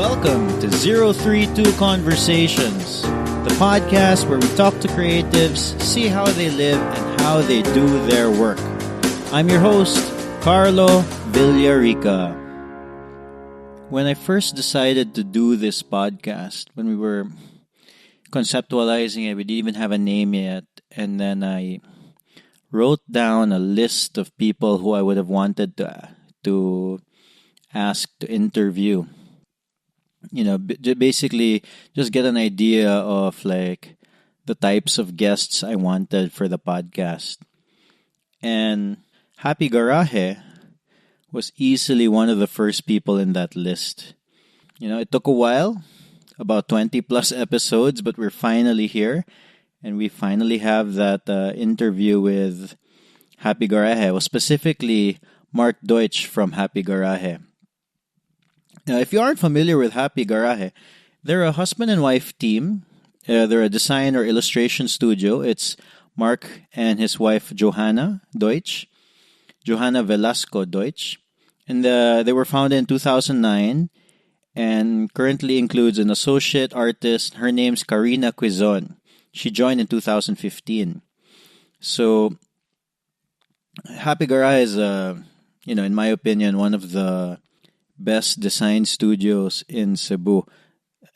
Welcome to 032 Conversations, the podcast where we talk to creatives, see how they live, and how they do their work. I'm your host, Carlo Villarica. When I first decided to do this podcast, when we were conceptualizing it, we didn't even have a name yet, and then I wrote down a list of people who I would have wanted to ask to interview. You know, basically just get an idea of like the types of guests I wanted for the podcast. And Happy Garaje was easily one of the first people in that list. You know, it took a while, about 20 plus episodes, but we're finally here. And we finally have that interview with Happy Garaje, well, specifically Mark Deutsch from Happy Garaje. Now, if you aren't familiar with Happy Garaje, they're a husband and wife team. They're a design or illustration studio. It's Mark and his wife Johanna Deutsch, Johanna Velasco Deutsch. And they were founded in 2009 and currently includes an associate artist. Her name's Karina Cuizon. She joined in 2015. So, Happy Garaje is, in my opinion, one of the best design studios in Cebu.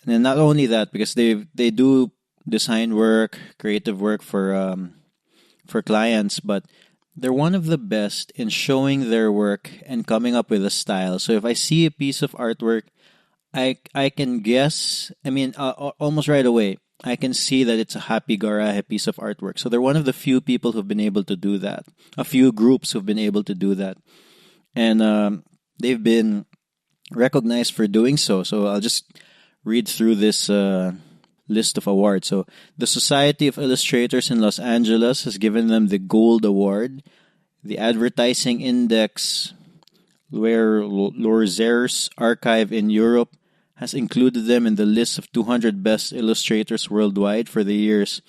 And not only that, because they do design work, creative work for clients, but they're one of the best in showing their work and coming up with a style. So if I see a piece of artwork, I can guess, almost right away, I can see that it's a Happy Garaje piece of artwork. So they're one of the few people who've been able to do that. A few groups who've been able to do that. And they've been recognized for doing so. So I'll just read through this list of awards. So the Society of Illustrators in Los Angeles has given them the Gold Award. The Advertising Index, Luerzer's archive in Europe, has included them in the list of 200 best illustrators worldwide for the years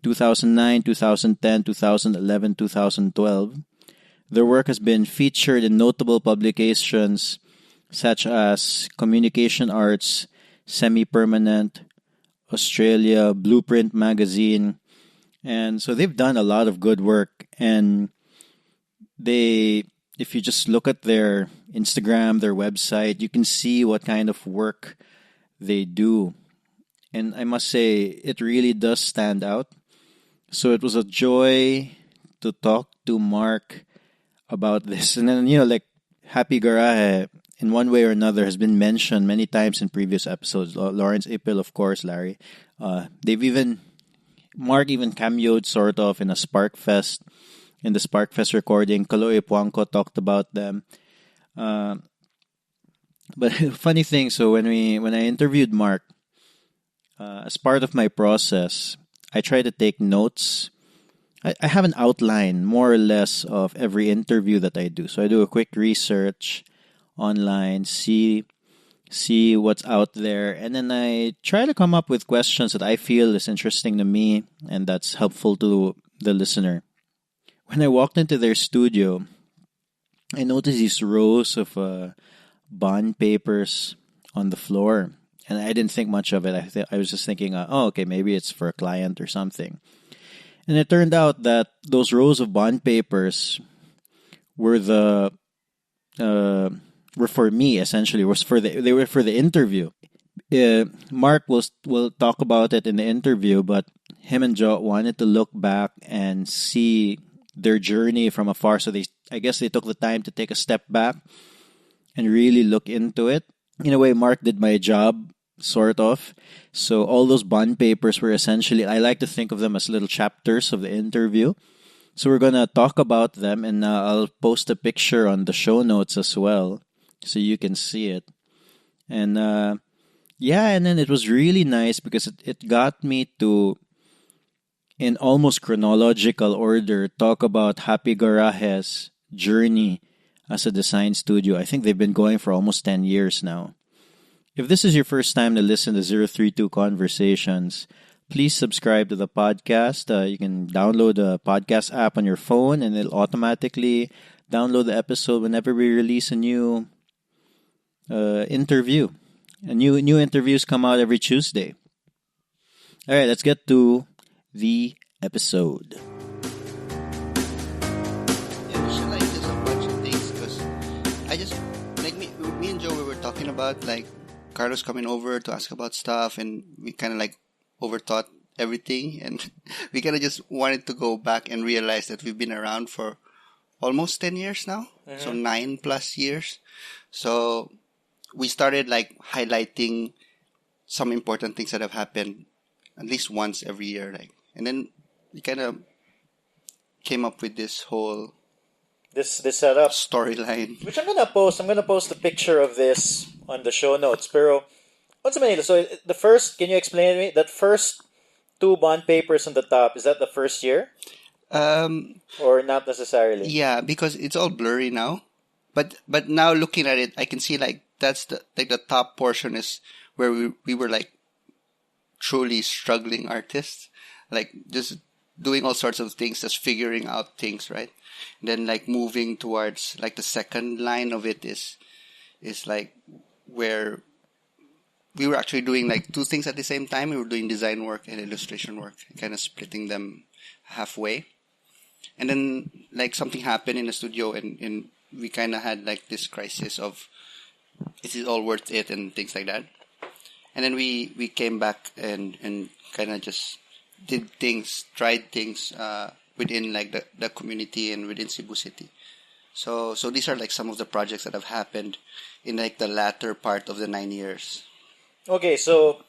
2009, 2010, 2011, 2012. Their work has been featured in notable publications such as Communication Arts, Semi-Permanent, Australia, BluPrint magazine. And so they've done a lot of good work. And if you just look at their Instagram, their website, you can see what kind of work they do. And I must say, it really does stand out. So it was a joy to talk to Mark about this. And then, Happy Garaje, in one way or another, has been mentioned many times in previous episodes. Lawrence Ipil, of course, Larry. Mark even cameoed sort of in a Sparkfest, in the Sparkfest recording. Kaloy Puangco talked about them. But funny thing, so when I interviewed Mark, as part of my process, I try to take notes. I have an outline, more or less, of every interview that I do. So I do a quick research online, see what's out there, and then I try to come up with questions that I feel is interesting to me and that's helpful to the listener. When I walked into their studio, I noticed these rows of bond papers on the floor, and I didn't think much of it. I was just thinking, okay, maybe it's for a client or something. And it turned out that those rows of bond papers were were for me, essentially. They were for the interview. Mark will talk about it in the interview, but him and Joe wanted to look back and see their journey from afar. So I guess they took the time to take a step back and really look into it. In a way, Mark did my job, sort of. So all those bond papers were essentially, I like to think of them as little chapters of the interview. So we're going to talk about them, and I'll post a picture on the show notes as well, so you can see it. And and then it was really nice because it got me to, in almost chronological order, talk about Happy Garaje's journey as a design studio. I think they've been going for almost 10 years now. If this is your first time to listen to 032 Conversations, please subscribe to the podcast. You can download the podcast app on your phone and it'll automatically download the episode whenever we release a new interview. New interviews come out every Tuesday. All right, let's get to the episode. Yeah, we should like just a bunch of things because I just like me and Joe, we were talking about like Carlos coming over to ask about stuff, and we kind of like overthought everything, and we kind of just wanted to go back and realize that we've been around for almost 10 years now, so 9+ years. So we started like highlighting some important things that have happened at least once every year, like, and then we kind of came up with this whole this setup storyline. which I'm gonna post a picture of this on the show notes. Pero what's the Manila? So the first, can you explain to me that first 2 bond papers on the top? Is that the first year? Or not necessarily? Yeah, because it's all blurry now. But now looking at it, I can see like that's the top portion is where we were like truly struggling artists, like just doing all sorts of things, just figuring out things, right? And then like moving towards like the second line of it is like where we were actually doing like 2 things at the same time. We were doing design work and illustration work, kind of splitting them halfway. And then like something happened in the studio, and we kind of had like this crisis of, is it all worth it, and things like that. And then we came back and kind of just did things, tried things within like the community and within Cebu City. So these are like some of the projects that have happened in like the latter part of the 9 years. Okay, so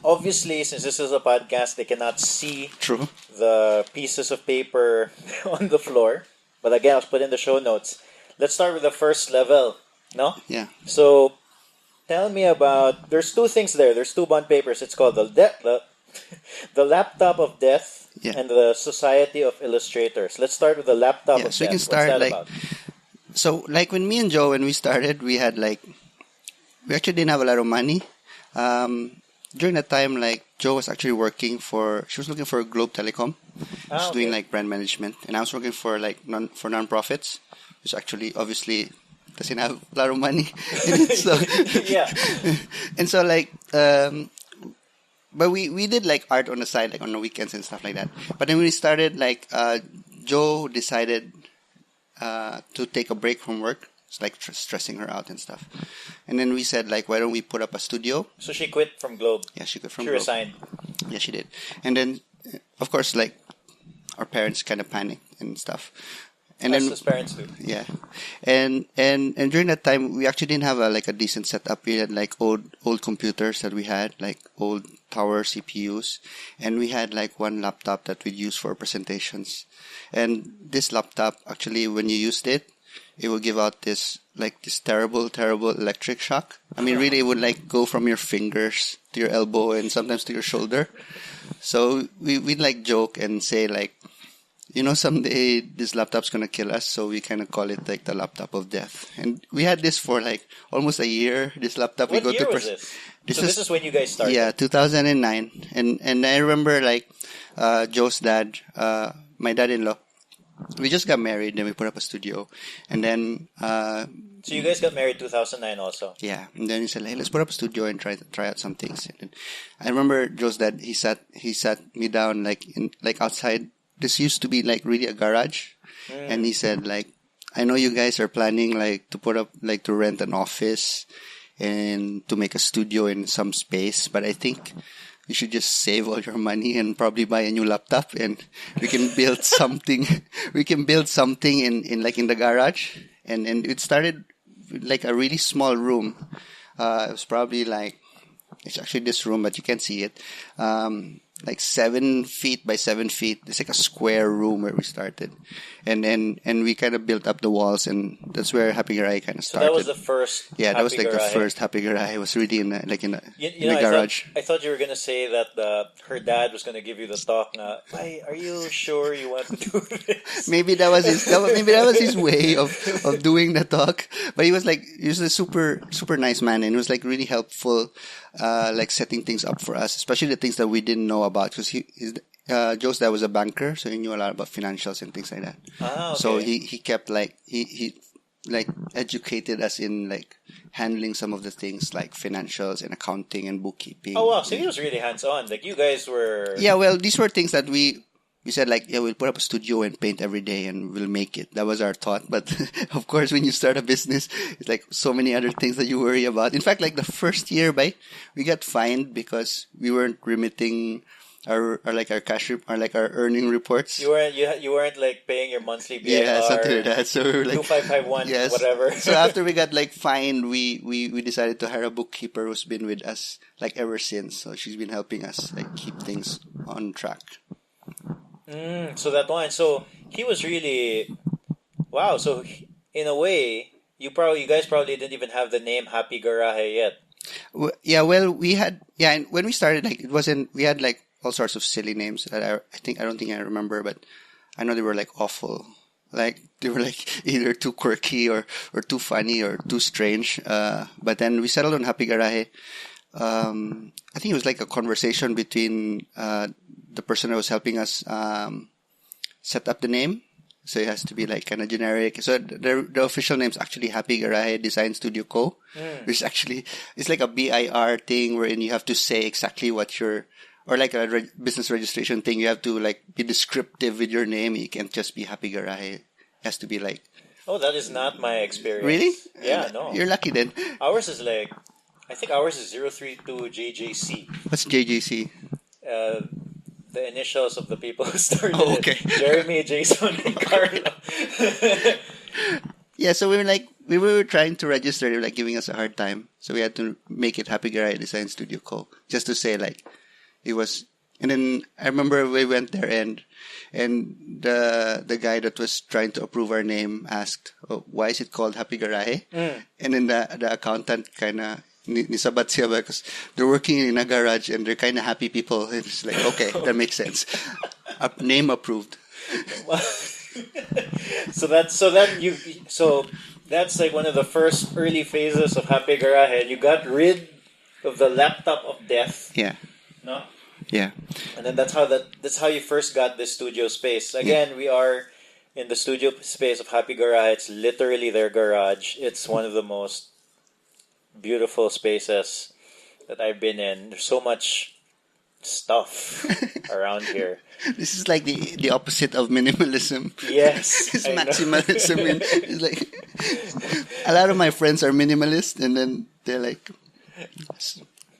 obviously, since this is a podcast, they cannot see True. the pieces of paper on the floor. But again, I'll put in the show notes. Let's start with the first level, no? Yeah. So, tell me about, there's 2 things there. There's 2 bond papers. It's called the Laptop of Death and the Society of Illustrators. Let's start with the Laptop of Death. So we can start What's that like, about? so like when me and Joe, when we started, we had like, we actually didn't have a lot of money. During that time, like Joe was actually she was looking for Globe Telecom. She was doing like brand management, and I was working for like for nonprofits, which actually obviously doesn't have a lot of money. So Yeah. and so like, but we did like art on the side, like on the weekends and stuff like that. But then when we started, like Joe decided to take a break from work. It's like stressing her out and stuff. And then we said, like, why don't we put up a studio? So she quit from Globe. Yeah, she quit from She Globe. resigned. Yeah, she did. And then, of course, like, our parents kind of panicked and stuff. And As then his parents do. Yeah. And during that time, we actually didn't have a decent setup. We had like old computers that we had, like old tower CPUs. And we had like one laptop that we'd use for presentations. And this laptop, actually, when you used it, it would give out this terrible, terrible electric shock. I mean, really, it would like go from your fingers to your elbow and sometimes to your shoulder. So we'd like joke and say like, you know, someday this laptop's gonna kill us. So we kind of call it like the laptop of death. And we had this for like almost a year. This laptop. What year was this? This is when you guys started. Yeah, 2009. And I remember like Joe's dad, my dad-in-law. We just got married, then we put up a studio, and then So you guys got married 2009 also. Yeah, and then he said, "Hey, let's put up a studio and try out some things." And I remember Joe's dad. He sat me down like outside. This used to be like really a garage, and he said like, "I know you guys are planning like to put up like to rent an office and to make a studio in some space, but I think you should just save all your money and probably buy a new laptop, and we can build something. We can build something in the garage." And it started with like a really small room. It was probably like, it's actually this room, but you can't see it. Like 7 feet by 7 feet. It's like a square room where we started, and we kind of built up the walls, and that's where Happy Garaje kind of started. So that was the first. Yeah, that was like Garaje. the first Happy Garaje. It was really in the I garage. I thought you were gonna say that her dad was gonna give you the talk. Na, are you sure you want to do this? Maybe that was his way of doing the talk. But he was a super super nice man, and he was like really helpful, like setting things up for us, especially the things that we didn't know about, because Joe's dad was a banker, so he knew a lot about financials and things like that. Ah, okay. So he kept like he like educated us in like handling some of the things like financials and accounting and bookkeeping. Oh wow, so he was really hands-on. Like you guys were... Yeah, well, these were things that we said like, yeah, we'll put up a studio and paint every day and we'll make it. That was our thought. But of course, when you start a business, it's like so many other things that you worry about. In fact, like the first year, we got fined because we weren't remitting our cash our earning reports. You weren't like paying your monthly BIR. Yeah, something like that. So we were like 2551, yes. whatever. So after we got like fined, we decided to hire a bookkeeper who's been with us like ever since. So she's been helping us like keep things on track. So that one. So he was really wow. So in a way, you guys probably didn't even have the name Happy Garaje yet. Yeah, well, we had and when we started, like it wasn't. We had like all sorts of silly names that I don't think I remember, but I know they were like awful. Like they were like either too quirky or too funny or too strange. But then we settled on Happy Garaje. I think it was like a conversation between the person that was helping us set up the name. So it has to be like kind of generic. So the official name is actually Happy Garaje Design Studio Co. Which actually it's like a BIR thing wherein you have to say exactly what you're, or like a business registration thing. You have to like be descriptive with your name. You can't just be Happy Garaje. It has to be like. Oh, that is not my experience. Really? Yeah, no. You're lucky then. Ours is like, I think ours is 032 JJC. What's JJC? The initials of the people who started okay. it. Jeremy, Jason, and Carlo. Yeah, so we were trying to register. They were like giving us a hard time. So we had to make it Happy Garaje Design Studio Co. Just to say like it was. And then I remember we went there and the guy that was trying to approve our name asked, oh, why is it called Happy Garaje? And then the accountant kind of nisabat siya because they're working in a garage and they're kind of happy people. It's like, okay, that makes sense. Name approved. So that's like one of the first early phases of Happy Garaje. You got rid of the laptop of death. Yeah. No? Yeah. And then that's how you first got this studio space. Again, we are in the studio space of Happy Garaje. It's literally their garage. It's one of the most beautiful spaces that I've been in. There's so much stuff around here. This is like the opposite of minimalism. Yes. It's maximalism. It's like a lot of my friends are minimalist and then they're like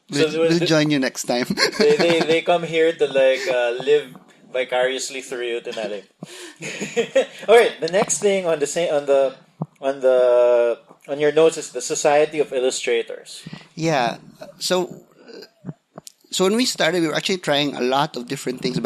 we'll join you next time. they come here to like live vicariously through you tonight. All right, the next thing on your notes is the Society of Illustrators. Yeah. So when we started, we were actually trying a lot of different things.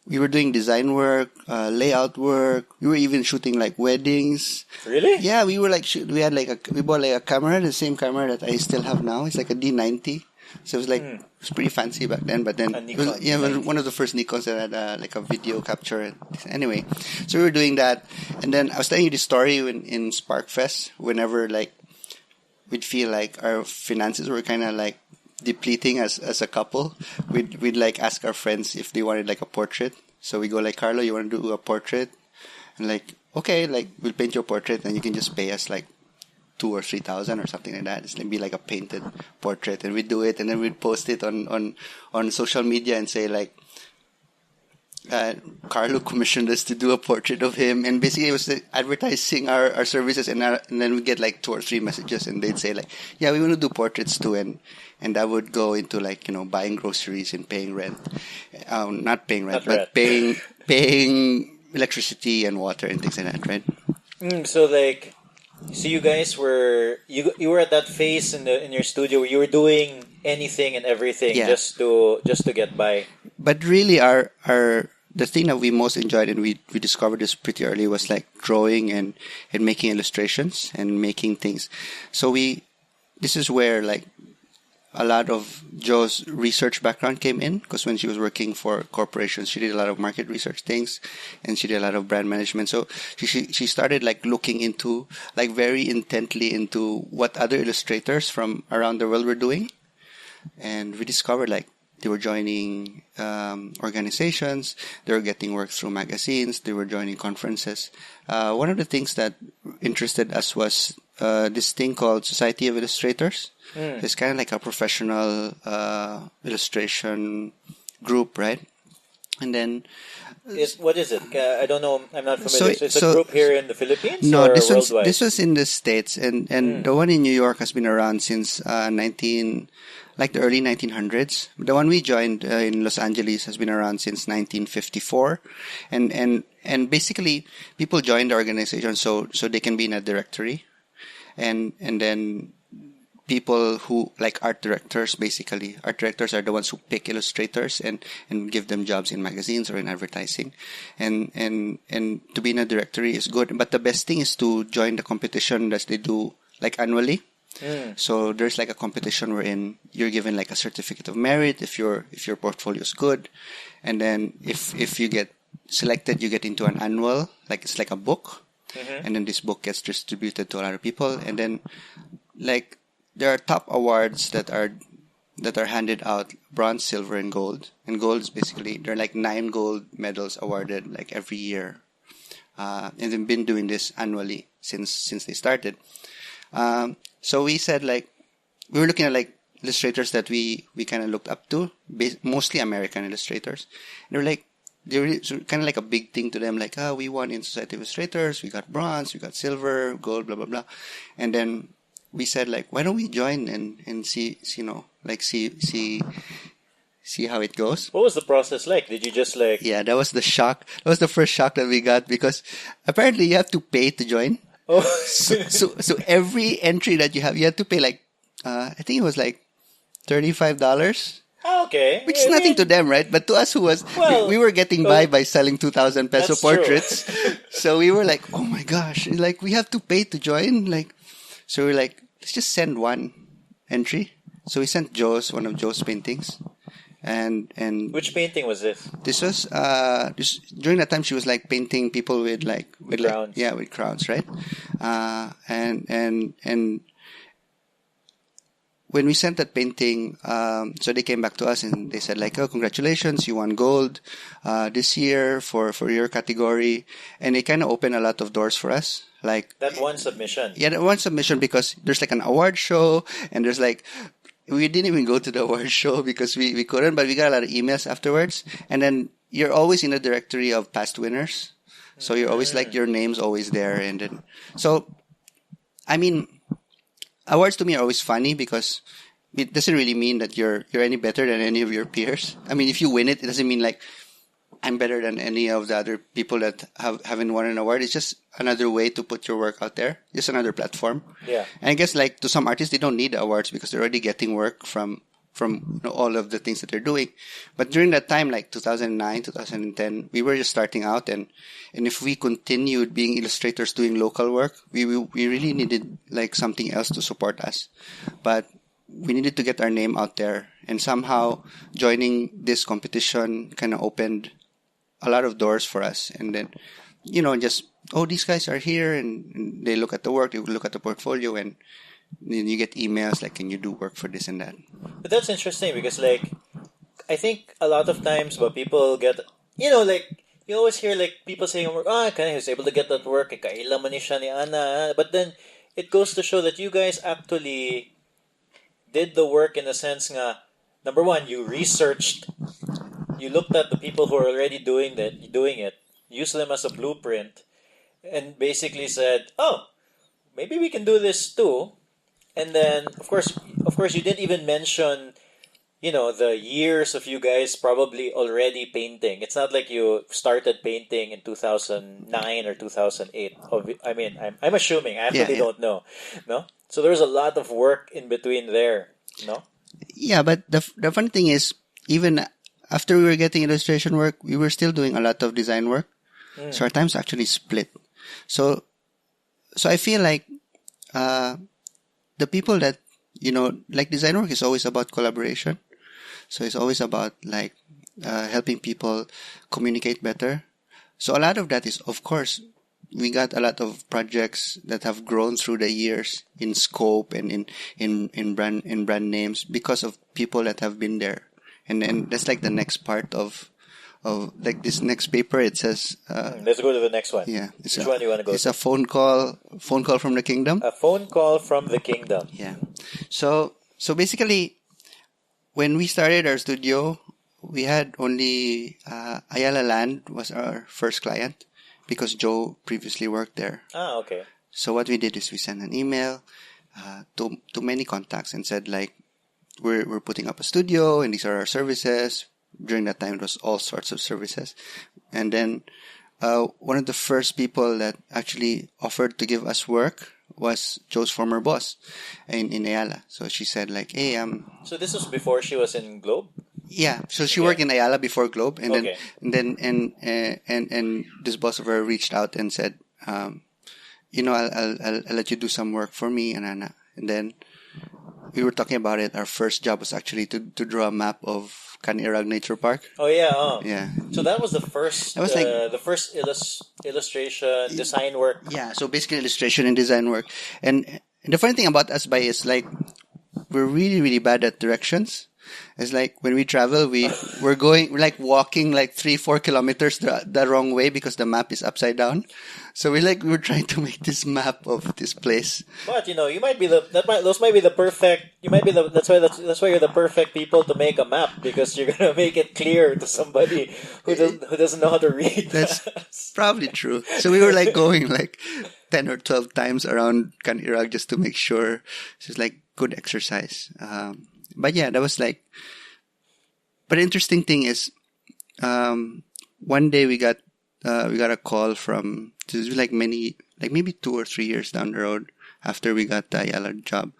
We were doing design work, layout work. We were even shooting like weddings. Really? Yeah, we were like we bought like a camera, the same camera that I still have now. It's like a D90. So it was like it was pretty fancy back then. But then it was one of the first Nikons that had like a video capture. Anyway, so we were doing that, and then I was telling you this story in SparkFest. Whenever like we'd feel like our finances were kind of like depleting as a couple, we'd like ask our friends if they wanted like a portrait. So we go like, Carlo, you want to do a portrait? And like, okay, like we'll paint your portrait and you can just pay us like 2,000 or 3,000 or something like that. It's gonna be like a painted portrait, and we'd do it and then we'd post it on social media and say like, Carlo commissioned us to do a portrait of him, and basically it was advertising our services, and then we get like 2 or 3 messages, and they'd say like, yeah, we want to do portraits too, and that would go into like, buying groceries and paying rent, not paying rent, but paying electricity and water and things like that, right? So you guys were you were at that phase in your studio where you were doing anything and everything just to get by. But really, the thing that we most enjoyed, and we discovered this pretty early, was like drawing and making illustrations and making things. So this is where like a lot of Jo's research background came in, because when she was working for corporations, she did a lot of market research things, and she did a lot of brand management. So she started like looking into like very intently into what other illustrators from around the world were doing, and we discovered like they were joining organizations, they were getting work through magazines, they were joining conferences. One of the things that interested us was this thing called Society of Illustrators. It's kind of like a professional illustration group, right? And then what is it? I don't know. I'm not familiar. So it's a group here in the Philippines no, or worldwide? This worldwide? was in the States, and the one in New York has been around since the early 1900s. The one we joined in Los Angeles has been around since 1954, and basically people join the organization so they can be in a directory, and then people who like art directors are the ones who pick illustrators and give them jobs in magazines or in advertising, and to be in a directory is good, but the best thing is to join the competition that they do like annually. So there's like a competition wherein you're given like a certificate of merit if your portfolio is good, and then if you get selected, you get into an annual, like it's like a book, and then this book gets distributed to a lot of people, and then like there are top awards that are handed out: bronze, silver, and gold. And gold is basically there are like 9 gold medals awarded like every year, and they've been doing this annually since they started. So we said like we were looking at like illustrators that we kind of looked up to, mostly American illustrators. And they were kind of like a big thing to them, like, we won in Society of Illustrators, we got bronze, we got silver, gold, blah blah blah. And then we said like, why don't we join and see how it goes? What was the process like? Did you just like? Yeah, that was the shock. That was the first shock that we got, because apparently you have to pay to join. Oh. So every entry that you have to pay like, I think it was like $35. Okay. Which is nothing to them, right? But to us, we were getting by selling 2,000 peso portraits. So we were like, oh my gosh, like we have to pay to join. Like, so we're like, let's just send one entry. So we sent one of Joe's paintings. And which painting was this? This was during that time she was like painting people with crowns. Like, with crowns, right? And when we sent that painting, so they came back to us and they said like, oh, congratulations, you won gold this year for your category, and it kind of opened a lot of doors for us. Like that one submission. Yeah, that one submission, because there's like an award show, and there's like. We didn't even go to the award show because we couldn't, but we got a lot of emails afterwards. And then you're always in the directory of past winners. So you're always like, your name's always there. And then, so, I mean, awards to me are always funny because it doesn't really mean that you're any better than any of your peers. I mean, if you win it doesn't mean like, I'm better than any of the other people that haven't won an award. It's just another way to put your work out there. Just another platform. Yeah. And I guess like to some artists, they don't need the awards because they're already getting work from all of the things that they're doing. But during that time, like 2009, 2010, we were just starting out, and if we continued being illustrators doing local work, we really needed like something else to support us. But we needed to get our name out there, and somehow joining this competition kind of opened a lot of doors for us. And then, just, these guys are here, and they look at the work, they look at the portfolio, and then you get emails like, can you do work for this and that? But that's interesting because, like, I think a lot of times what people get, like, you always hear like people saying, I was able to get that work, kailan man ni siya ni Ana. But then it goes to show that you guys actually did the work in a sense nga, number one, you researched. You looked at the people who are already doing it, used them as a blueprint, and basically said, maybe we can do this too. And then, of course, you didn't even mention, the years of you guys probably already painting. It's not like you started painting in 2009 or 2008. I mean, I'm assuming. I actually don't know. No? So there's a lot of work in between there, no? Yeah, but the funny thing is, even after we were getting illustration work, we were still doing a lot of design work. So our times actually split. So I feel like the people that, like design work is always about collaboration. So it's always about like helping people communicate better. So a lot of that is, of course, we got a lot of projects that have grown through the years in scope and in brand names because of people that have been there. And then that's like the next part of like this next paper. It says, let's go to the next one. Yeah. Which one do you want to go It's to? a phone call from the kingdom. A phone call from the kingdom. Yeah. So basically, when we started our studio, we had only Ayala Land was our first client because Joe previously worked there. Ah, okay. So what we did is we sent an email to many contacts and said, like, we're putting up a studio and these are our services. During that time, it was all sorts of services. And then one of the first people that actually offered to give us work was Joe's former boss in Ayala. So she said, like, hey, So this was before she was in Globe? Yeah, so she worked in Ayala before Globe, and then this boss of her reached out and said, I'll let you do some work for me and Anna. And then we were talking about it. Our first job was actually to draw a map of Canirag Nature Park. Oh yeah, Yeah. So that was the first. That was the first illustration design work. Yeah. So basically, illustration and design work. And the funny thing about us, is like we're really, really bad at directions. It's like when we travel, we're like walking like 3-4 kilometers the wrong way because the map is upside down. So we're trying to make this map of this place. But you might be that's why you're the perfect people to make a map, because you're gonna make it clear to somebody who doesn't know how to read. That's probably true. So we were like going like 10 or 12 times around Canirag just to make sure. It's just like good exercise. But yeah, that was like. But the interesting thing is, one day we got a call from, this was like maybe 2 or 3 years down the road after we got the Ayala job.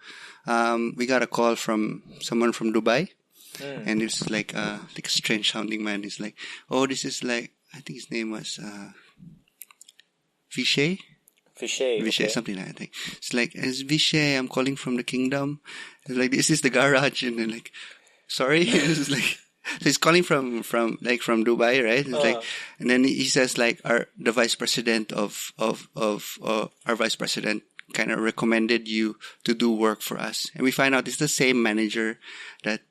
We got a call from someone from Dubai, and it was like a strange sounding man. He's like, oh, this is like, I think his name was Vishay. Vishay, okay. Something like that. I think. It's like, it's Vishay, I'm calling from the kingdom. It's like, this is the garage. And then like, sorry. It's like, so he's calling from Dubai, right? It's like, and then he says like, the vice president of our vice president kind of recommended you to do work for us. And we find out it's the same manager that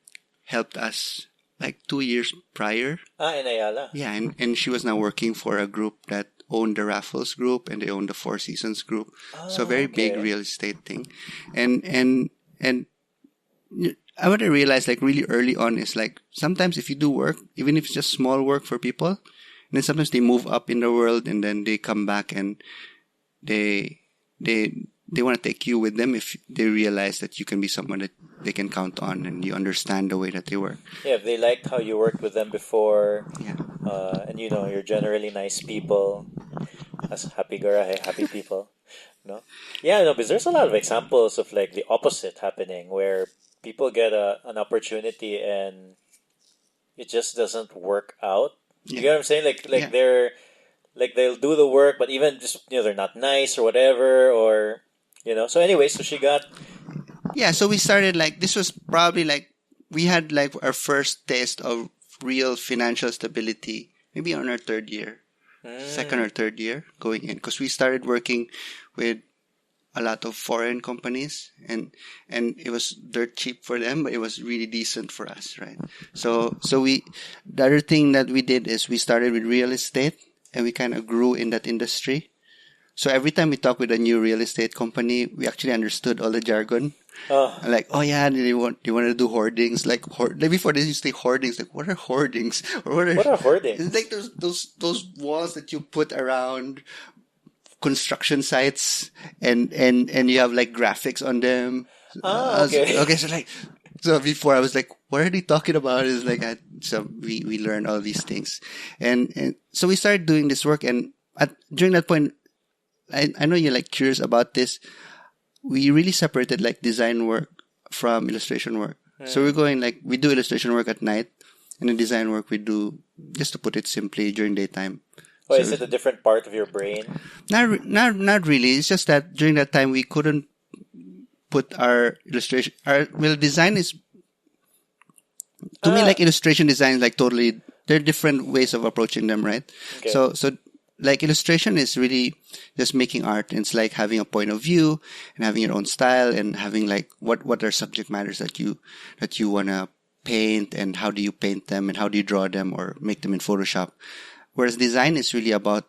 helped us like 2 years prior. In Ayala. Yeah. And she was now working for a group that owned the Raffles group and they owned the Four Seasons group. So very big real estate thing. And I what I realized like really early on is like sometimes if you do work, even if it's just small work for people, and then sometimes they move up in the world and then they come back and they want to take you with them if they realize that you can be someone that they can count on and you understand the way that they work. Yeah, if they liked how you worked with them before, yeah, and you're generally nice people, as Happy Garaje, happy people, no? Yeah, no, because there's a lot of examples of like the opposite happening where people get an opportunity and it just doesn't work out. You get what I'm saying? Like they're like they'll do the work, but even just they're not nice or whatever, or So anyway, so she got. Yeah, so we started like this was probably like we had like our first taste of real financial stability maybe on our third year, second or third year going in, because we started working with a lot of foreign companies and it was dirt cheap for them, but it was really decent for us, right? So the other thing that we did is we started with real estate and we kind of grew in that industry. So every time we talk with a new real estate company, we actually understood all the jargon. Like, oh yeah, they want to do hoardings. Like before they used to say hoardings. Like, what are hoardings? Or what are hoardings? It's like those walls that you put around construction sites and you have like graphics on them. Okay. Okay, so before I was like, what are they talking about? It's like so we learned all these things, and so we started doing this work. And during that point, I know you're like curious about this. We really separated like design work from illustration work. So we're going like we do illustration work at night, and the design work we do, just to put it simply, during daytime. Oh, so is it a different part of your brain? Not really. It's just that during that time we couldn't put our illustration. Design is to me like illustration design is like totally. There are different ways of approaching them, right? Okay. So like illustration is really just making art. And it's like having a point of view and having your own style and having like what are subject matters that you wanna paint and how do you paint them and how do you draw them or make them in Photoshop. Whereas design is really about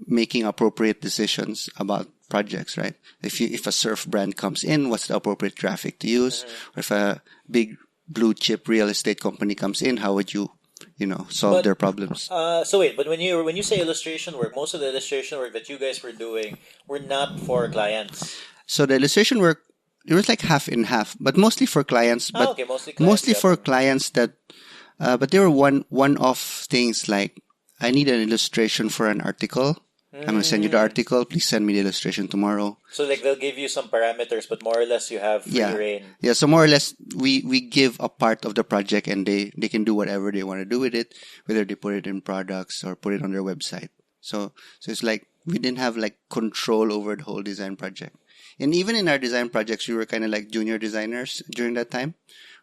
making appropriate decisions about projects, right? If a surf brand comes in, what's the appropriate graphic to use? Or if a big blue chip real estate company comes in, how would you solve their problems? So wait, but when you say illustration work, most of the illustration work that you guys were doing were not for clients. So the illustration work, it was like half and half, but mostly for clients. But mostly clients, mostly for clients that, but there were one-off things like, I need an illustration for an article. I'm going to send you the article. Please send me the illustration tomorrow. So like they'll give you some parameters, but more or less you have free reign. Yeah, so more or less we give a part of the project and they can do whatever they want to do with it, whether they put it in products or put it on their website. So it's like we didn't have like control over the whole design project. And even in our design projects, we were kind of like junior designers during that time,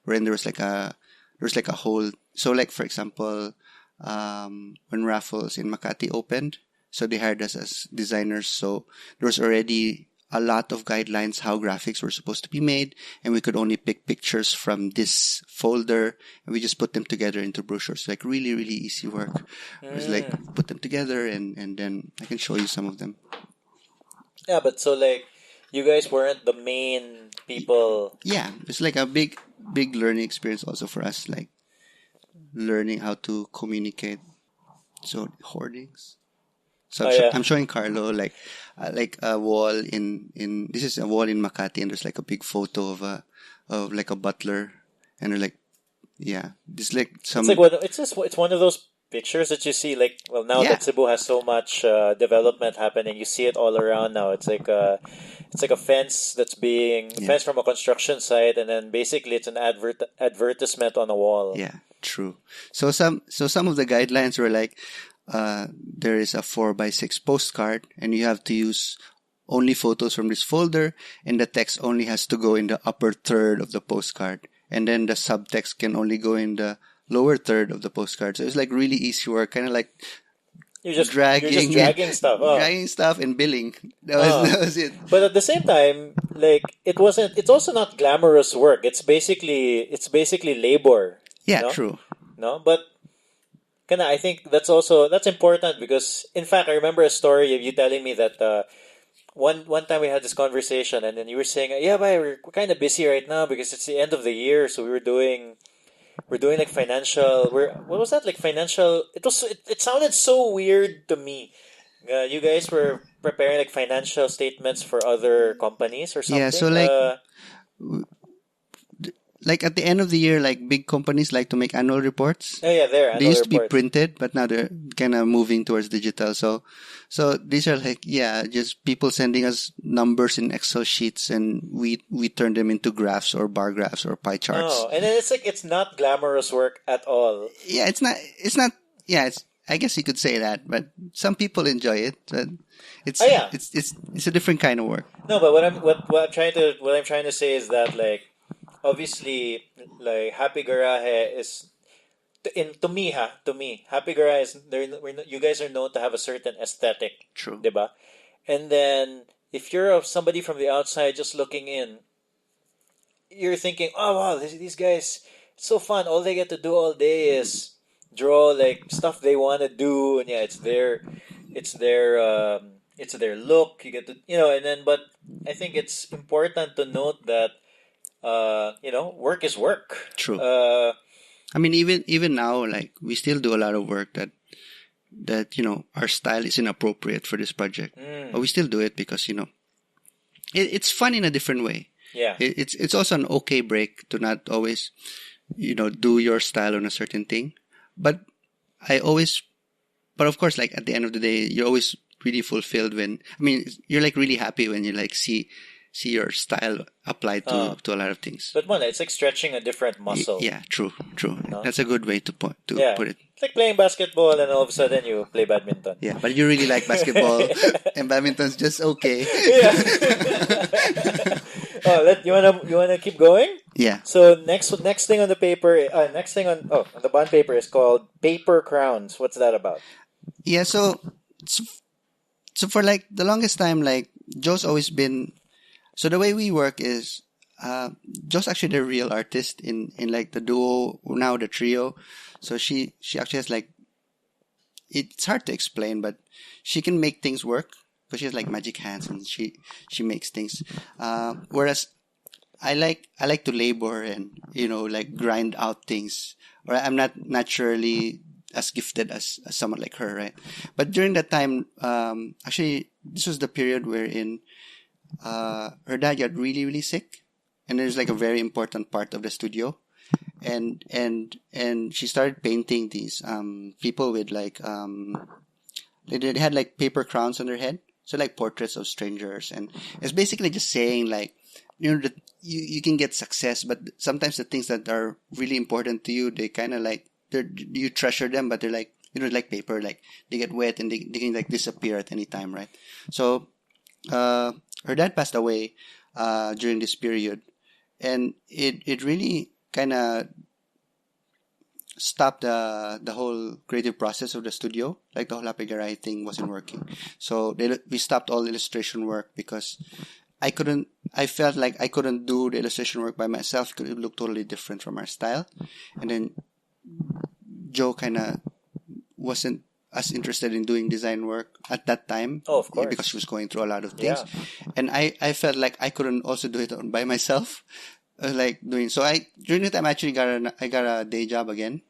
wherein there was like a whole, so like for example, when Raffles in Makati opened, so they hired us as designers. So there was already a lot of guidelines how graphics were supposed to be made, and we could only pick pictures from this folder, and we just put them together into brochures. Like really, really easy work. It was like put them together, and then I can show you some of them. Yeah, but so like you guys weren't the main people. Yeah, it's like a big learning experience also for us, like learning how to communicate. So hoardings. So I'm showing Carlo like a wall in this is a wall in Makati, and there's like a big photo of like a butler, and they're like, this like some. It's one of those pictures that you see like, well, now that Cebu has so much development happening, you see it all around now. It's like a fence that's being fence from a construction site, and then basically it's an advertisement on a wall. Yeah, true. So some of the guidelines were like, there is a 4x6 postcard, and you have to use only photos from this folder, and the text only has to go in the upper third of the postcard, and then the subtext can only go in the lower third of the postcard. So it's like really easy work, kind of like you're just dragging stuff, dragging stuff and billing. That was it. But at the same time, like it's also not glamorous work. It's basically labor. Yeah, true. No, but I think that's important because, in fact, I remember a story of you telling me that one time we had this conversation, and then you were saying, but we're kind of busy right now because it's the end of the year, so we're doing like financial. What was that, like financial? It sounded so weird to me. You guys were preparing like financial statements for other companies or something. Yeah, so like at the end of the year, like big companies like to make annual reports. Oh yeah, they used to be printed, but now they're kind of moving towards digital. So these are like just people sending us numbers in Excel sheets, and we turn them into graphs or bar graphs or pie charts. Oh, and then it's not glamorous work at all. Yeah, it's not. Yeah, I guess you could say that, but some people enjoy it. But it's a different kind of work. No, but what I'm trying to say is that like, obviously, like Happy Garaje is, to me, Happy Garaje is you guys are known to have a certain aesthetic, true, diba? And then if you're somebody from the outside just looking in, you're thinking, oh wow, these guys, it's so fun. All they get to do all day is draw like stuff they want to do, and it's their look. You get to and then, but I think it's important to note that. Work is work. True. I mean, even now, like we still do a lot of work that our style is inappropriate for this project, but we still do it because it's fun in a different way. Yeah. It's also an okay break to not always do your style on a certain thing, but of course, like at the end of the day, you're always really fulfilled you're like really happy when you like see your style applied to a lot of things. But it's like stretching a different muscle. Yeah, true. No? That's a good way to put it. It's like playing basketball and all of a sudden you play badminton. Yeah, but you really like basketball and badminton's just okay. Yeah. You wanna keep going? Yeah. So next thing on the paper, on the bond paper is called paper crowns. What's that about? Yeah, so for like the longest time, like Joe's always been. So the way we work is, Jo's actually the real artist in like the duo, now the trio. So she actually has like, it's hard to explain, but she can make things work because she has like magic hands and she makes things. Whereas I like to labor and, like grind out things. Or I'm not naturally as gifted as someone like her, right? But during that time, actually, this was the period wherein her dad got really, really sick, and there's like a very important part of the studio, and she started painting these people with like they had like paper crowns on their head, so like portraits of strangers, and it's basically just saying like, that you can get success, but sometimes the things that are really important to you, they kind of like, you treasure them, but they're like, like paper, like they get wet and they can like disappear at any time, right? So her dad passed away during this period, and it really kind of stopped the whole creative process of the studio. Like the whole Happy Garaje thing wasn't working, so we stopped all illustration work because I felt like I couldn't do the illustration work by myself because it would look totally different from our style. And then Jo kind of wasn't as interested in doing design work at that time. Oh, of course. Because she was going through a lot of things. Yeah. And I felt like I couldn't also do it by myself. During the time I actually got a day job again.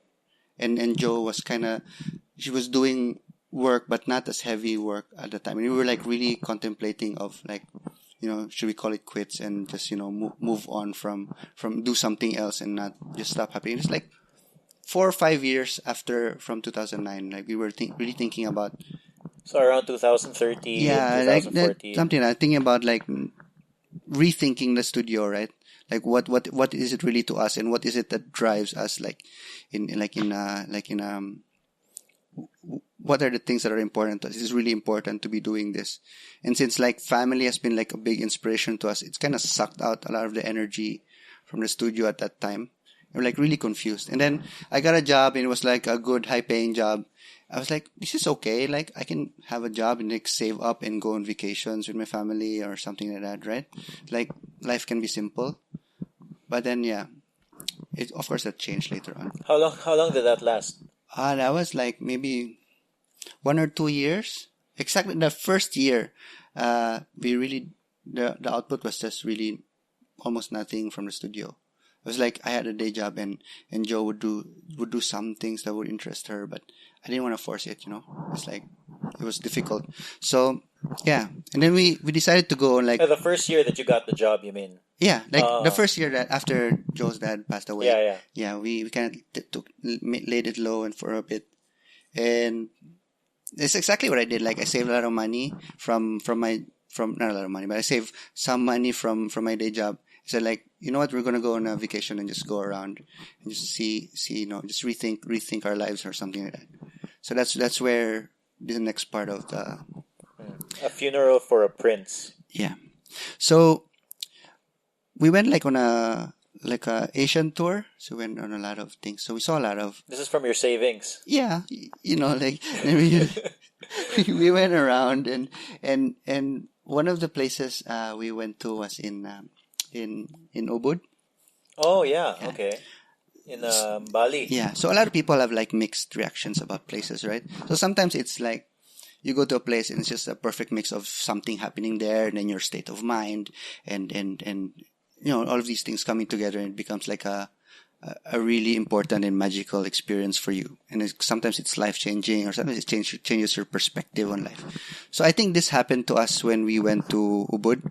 And Jo was she was doing work, but not as heavy work at the time. And we were like really contemplating of like, should we call it quits and just, move on from do something else and not just stop happening. It's like 4 or 5 years from 2009, like we were really thinking about. So around 2013, yeah, 2014. like something I'm thinking about, like rethinking the studio, right? Like what is it really to us, and what is it that drives us, like what are the things that are important to us? It's really important to be doing this. And since like family has been like a big inspiration to us, it's kind of sucked out a lot of the energy from the studio at that time. I'm like really confused. And then I got a job, and it was like a good high paying job. I was like, this is okay. Like I can have a job and like save up and go on vacations with my family or something like that, right? Like life can be simple. But then, yeah, of course that changed later on. How long did that last? That was like maybe 1 or 2 years. Exactly the first year, we really, the output was just really almost nothing from the studio. It was like I had a day job, and Jo would do some things that would interest her, but I didn't want to force it, It's like, it was difficult. So, yeah. And then we decided to go on like... The first year that you got the job, you mean? Yeah, like the first year that after Jo's dad passed away. Yeah. Yeah, we kind of laid it low and for a bit. And it's exactly what I did. Like I saved a lot of money from not a lot of money, but I saved some money from my day job. So like, you know what, we're gonna go on a vacation and just go around and just see, just rethink our lives or something like that. So that's where the next part of the A Funeral for a Prince. Yeah. So we went like on a Asian tour. So we went on a lot of things. So we saw a lot of... This is from your savings. Yeah, like we went around, and one of the places we went to was in Ubud. Oh yeah, okay. In Bali. Yeah, so a lot of people have like mixed reactions about places, right? So sometimes it's like you go to a place and it's just a perfect mix of something happening there, and then your state of mind, and all of these things coming together, and it becomes like a really important and magical experience for you. And sometimes it's life-changing, or sometimes it changes your perspective on life. So I think this happened to us when we went to Ubud.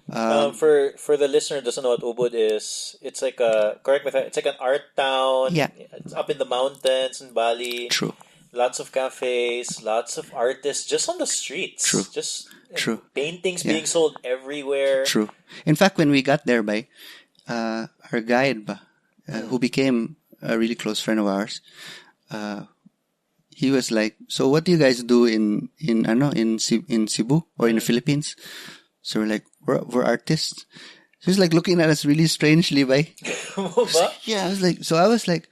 For the listener who doesn't know what Ubud is, it's like correct me if it's like an art town. Yeah. It's up in the mountains in Bali. True. Lots of cafes, lots of artists just on the streets. True. True. Paintings being sold everywhere. True. In fact, when we got there, our guide, who became a really close friend of ours, he was like, "So what do you guys do in Cebu or in the Philippines?" So we're like, "We're artists." So he's like looking at us really strangely, Yeah, I was like,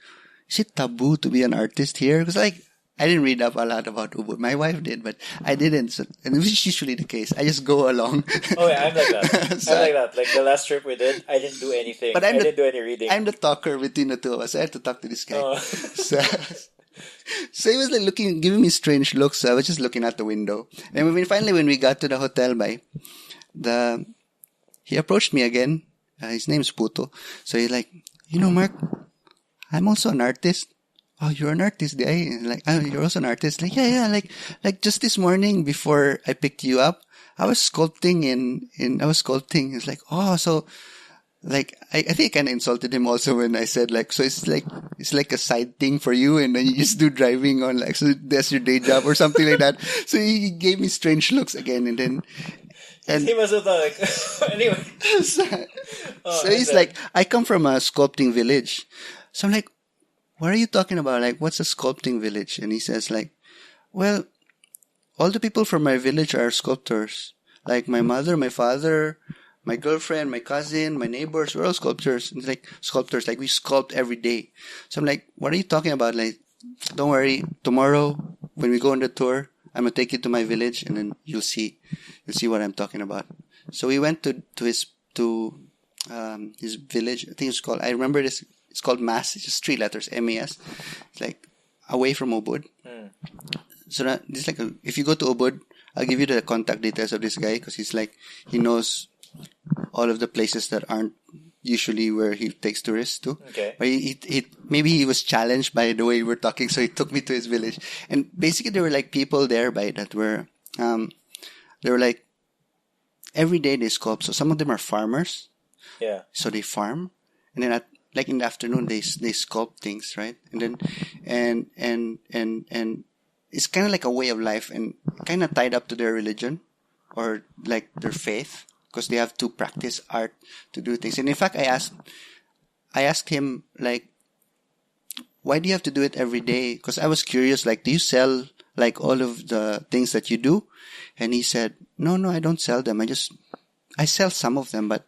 is it taboo to be an artist here? Because like I didn't read up a lot about Ubud. My wife did, but I didn't. So, and this is usually the case. I just go along. Oh yeah, I'm like that. I'm like that. Like the last trip we did, I didn't do anything. But I didn't do any reading. I'm the talker between the two of us. I had to talk to this guy. Oh. So he was like giving me strange looks. So I was just looking out the window. And when we got to the hotel he approached me again. His name's Puto. So he's like, Mark, I'm also an artist. Oh, you're an artist, guy. Like, oh, you're also an artist. Like, yeah. Like just this morning before I picked you up, I was sculpting It's like, oh, so like, I think I kind of insulted him also when I said like, so it's like a side thing for you and then you just do driving on like, so that's your day job or something like that. So he gave me strange looks again and he must have thought like, anyway. So he's like, I come from a sculpting village. So I'm like, what are you talking about? Like, what's a sculpting village? And he says like, well, all the people from my village are sculptors. Like my mother, my father, my girlfriend, my cousin, my neighbors, we're all sculptors. And like sculptors, like we sculpt every day. So I'm like, what are you talking about? Like, don't worry. Tomorrow when we go on the tour, I'm going to take you to my village and then you'll see what I'm talking about. So we went to his village. I think it's called, I remember this. It's called Mas. It's just 3 letters, M-A-S. It's like away from Ubud. So that, this like if you go to Ubud, I'll give you the contact details of this guy because he knows all of the places that aren't usually where he takes tourists to. Okay. But maybe he was challenged by the way we were talking, so he took me to his village. And basically there were like people there that were, they were like, every day they sculpt. So some of them are farmers. Yeah. So they farm. And then like in the afternoon they sculpt things, right? And then and it's kind of like a way of life and kind of tied up to their religion or like their faith because they have to practice art to do things. And in fact, I asked him like, why do you have to do it every day? Because I was curious, like, do you sell like all of the things that you do? And he said, no, I don't sell them. I sell some of them, but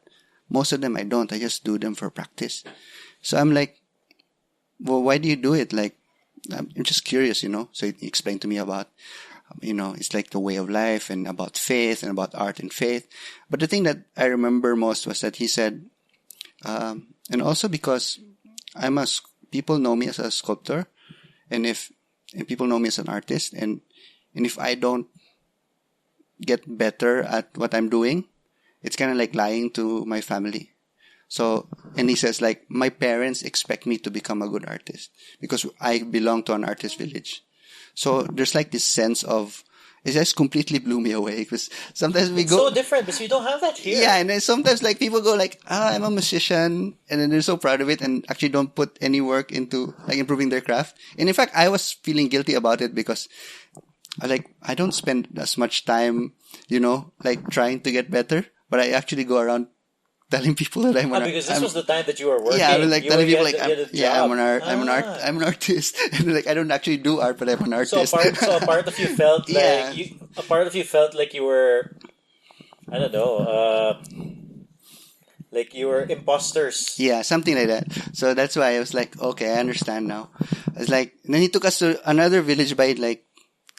most of them I don't. I just do them for practice. So I'm like, well, why do you do it? Like, I'm just curious, So he explained to me about, it's like the way of life and about faith and about art and faith. But the thing that I remember most was that he said, and also because people know me as a sculptor and people know me as an artist and if I don't get better at what I'm doing, it's kind of like lying to my family. So, and he says like, my parents expect me to become a good artist because I belong to an artist village. So there's like this sense of, it just completely blew me away because sometimes it's so different because we don't have that here. Yeah. And then sometimes like people go like, I'm a musician and then they're so proud of it and actually don't put any work into like improving their craft. And in fact, I was feeling guilty about it because I don't spend as much time, like trying to get better, but I actually go around telling people that I'm because this was the time that you were working. Yeah, I was like telling people like, I'm an artist. And like, I don't actually do art, but I'm an artist. So a part of you felt like you were, I don't know, like you were imposters. Yeah, something like that. So that's why I was like, okay, I understand now. I was like, and then he took us to another village by like,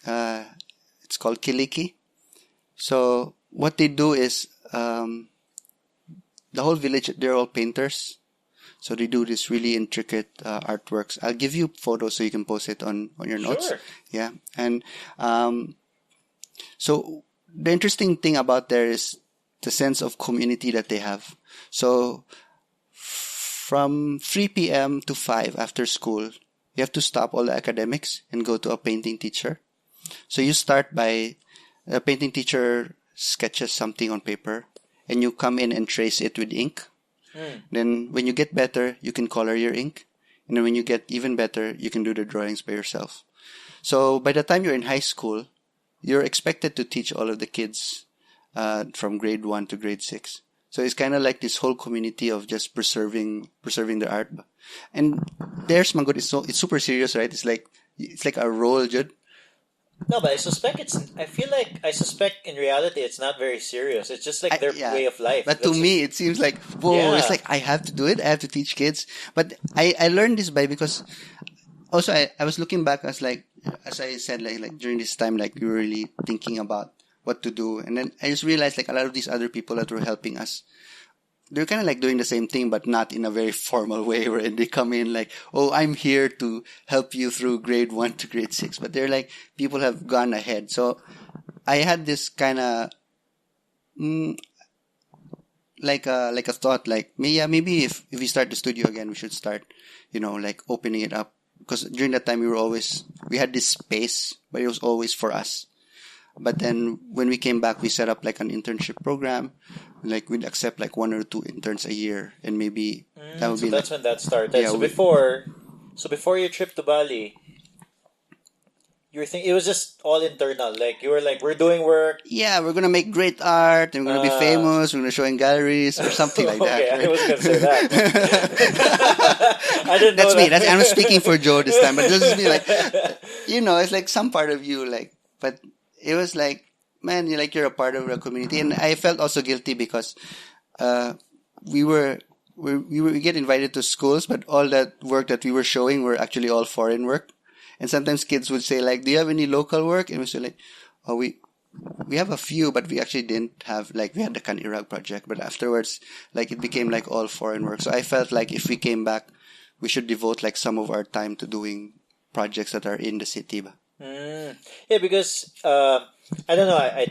it's called Kiliki. So what they do is, the whole village, they're all painters. So they do this really intricate artworks. I'll give you photos so you can post it on your notes. Sure. Yeah. And so the interesting thing about there is the sense of community that they have. So from 3 p.m. to 5 after school, you have to stop all the academics and go to a painting teacher. So you start by a painting teacher sketches something on paper. And you come in and trace it with ink. Then when you get better, you can color your ink. And then when you get even better, you can do the drawings by yourself. So by the time you're in high school, you're expected to teach all of the kids from grade 1 to grade 6. So it's kind of like this whole community of just preserving the art. And there's Mangod, it's super serious, right? It's like a role, Jude. No, but I suspect in reality it's not very serious. It's just like their way of life. But to me, it seems like, whoa, it's like I have to do it. I have to teach kids. But I learned this because also I was looking back. I was like, as I said, like during this time, like we were really thinking about what to do. And then I just realized like a lot of these other people that were helping us, they're kind of like doing the same thing, but not in a very formal way where they come in like, oh, I'm here to help you through grade 1 to grade 6. But they're like, people have gone ahead. So I had this kind of, like a thought, like, maybe if we start the studio again, we should start, like opening it up. Because during that time, we had this space, but it was always for us. But then when we came back, we set up like an internship program. Like we'd accept like 1 or 2 interns a year, and maybe that would so be. that's when that started. Yeah, so before your trip to Bali, you were thinking it was just all internal. Like you were like, we're doing work. Yeah, we're gonna make great art, and we're gonna be famous. We're gonna show in galleries or something like that. Okay, Right? I was gonna say that. I didn't know That's me. that. I'm speaking for Joe this time, but this is me. Like, it's like some part of you, like, but it was like, man, you're a part of the community, and I felt also guilty because we get invited to schools, but all that work that we were showing were actually all foreign work. And sometimes kids would say like, do you have any local work? And we say like, oh, we have a few, but we actually didn't have, like, we had the Kanirag project, but afterwards, like, it became like all foreign work. So I felt like if we came back, we should devote like some of our time to doing projects that are in the city. Yeah, because I don't know. I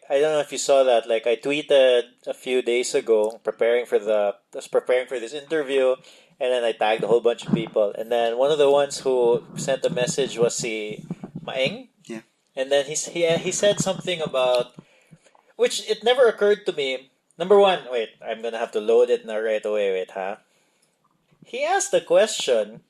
don't know if you saw that. Like I tweeted a few days ago, preparing for this interview, and then I tagged a whole bunch of people. And then one of the ones who sent a message was si Maeng. Yeah. And then he said something about, which it never occurred to me. Number one, wait, I'm gonna have to load it now right away. Wait, huh? He asked the question.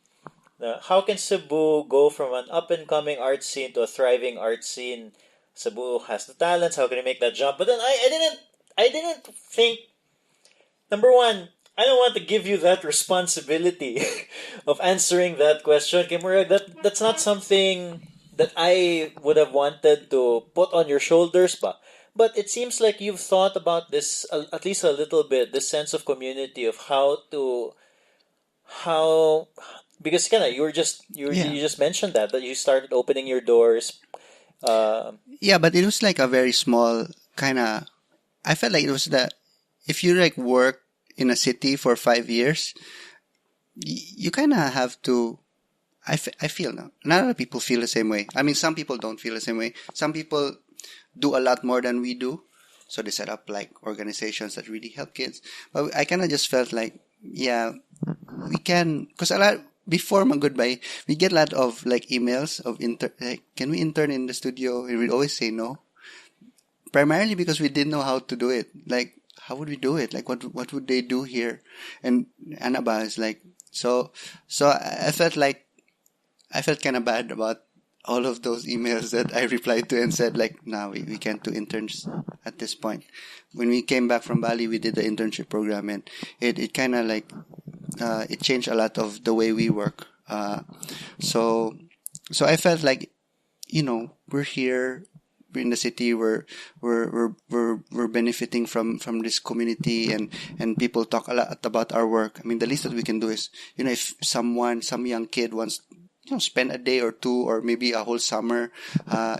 How can Cebu go from an up-and-coming art scene to a thriving art scene? Cebu has the talents. How can he make that jump? But then I didn't think. Number one, I don't want to give you that responsibility of answering that question, Kimura. That's not something that I would have wanted to put on your shoulders, but it seems like you've thought about this at least a little bit. This sense of community of how because you just mentioned that you started opening your doors. Yeah, but it was like a very small kind of. I felt like it was that if you like work in a city for 5 years, you kind of have to. I feel now. Not a lot of people feel the same way. I mean, some people don't feel the same way. Some people do a lot more than we do, so they set up like organizations that really help kids. But I kind of just felt like, yeah, we can, because before Goodbye, we get a lot of like emails of like, can we intern in the studio? And we'd always say no. Primarily because we didn't know how to do it. Like, how would we do it? Like, what would they do here? And Annaba is like, so I felt kind of bad about all of those emails that I replied to and said like, no, we can't do interns at this point. When we came back from Bali, we did the internship program, and it kind of like, it changed a lot of the way we work. So I felt like, we're here, we're in the city, we're benefiting from this community, and people talk a lot about our work. I mean, the least that we can do is, if some young kid wants, spend a day or two, or maybe a whole summer,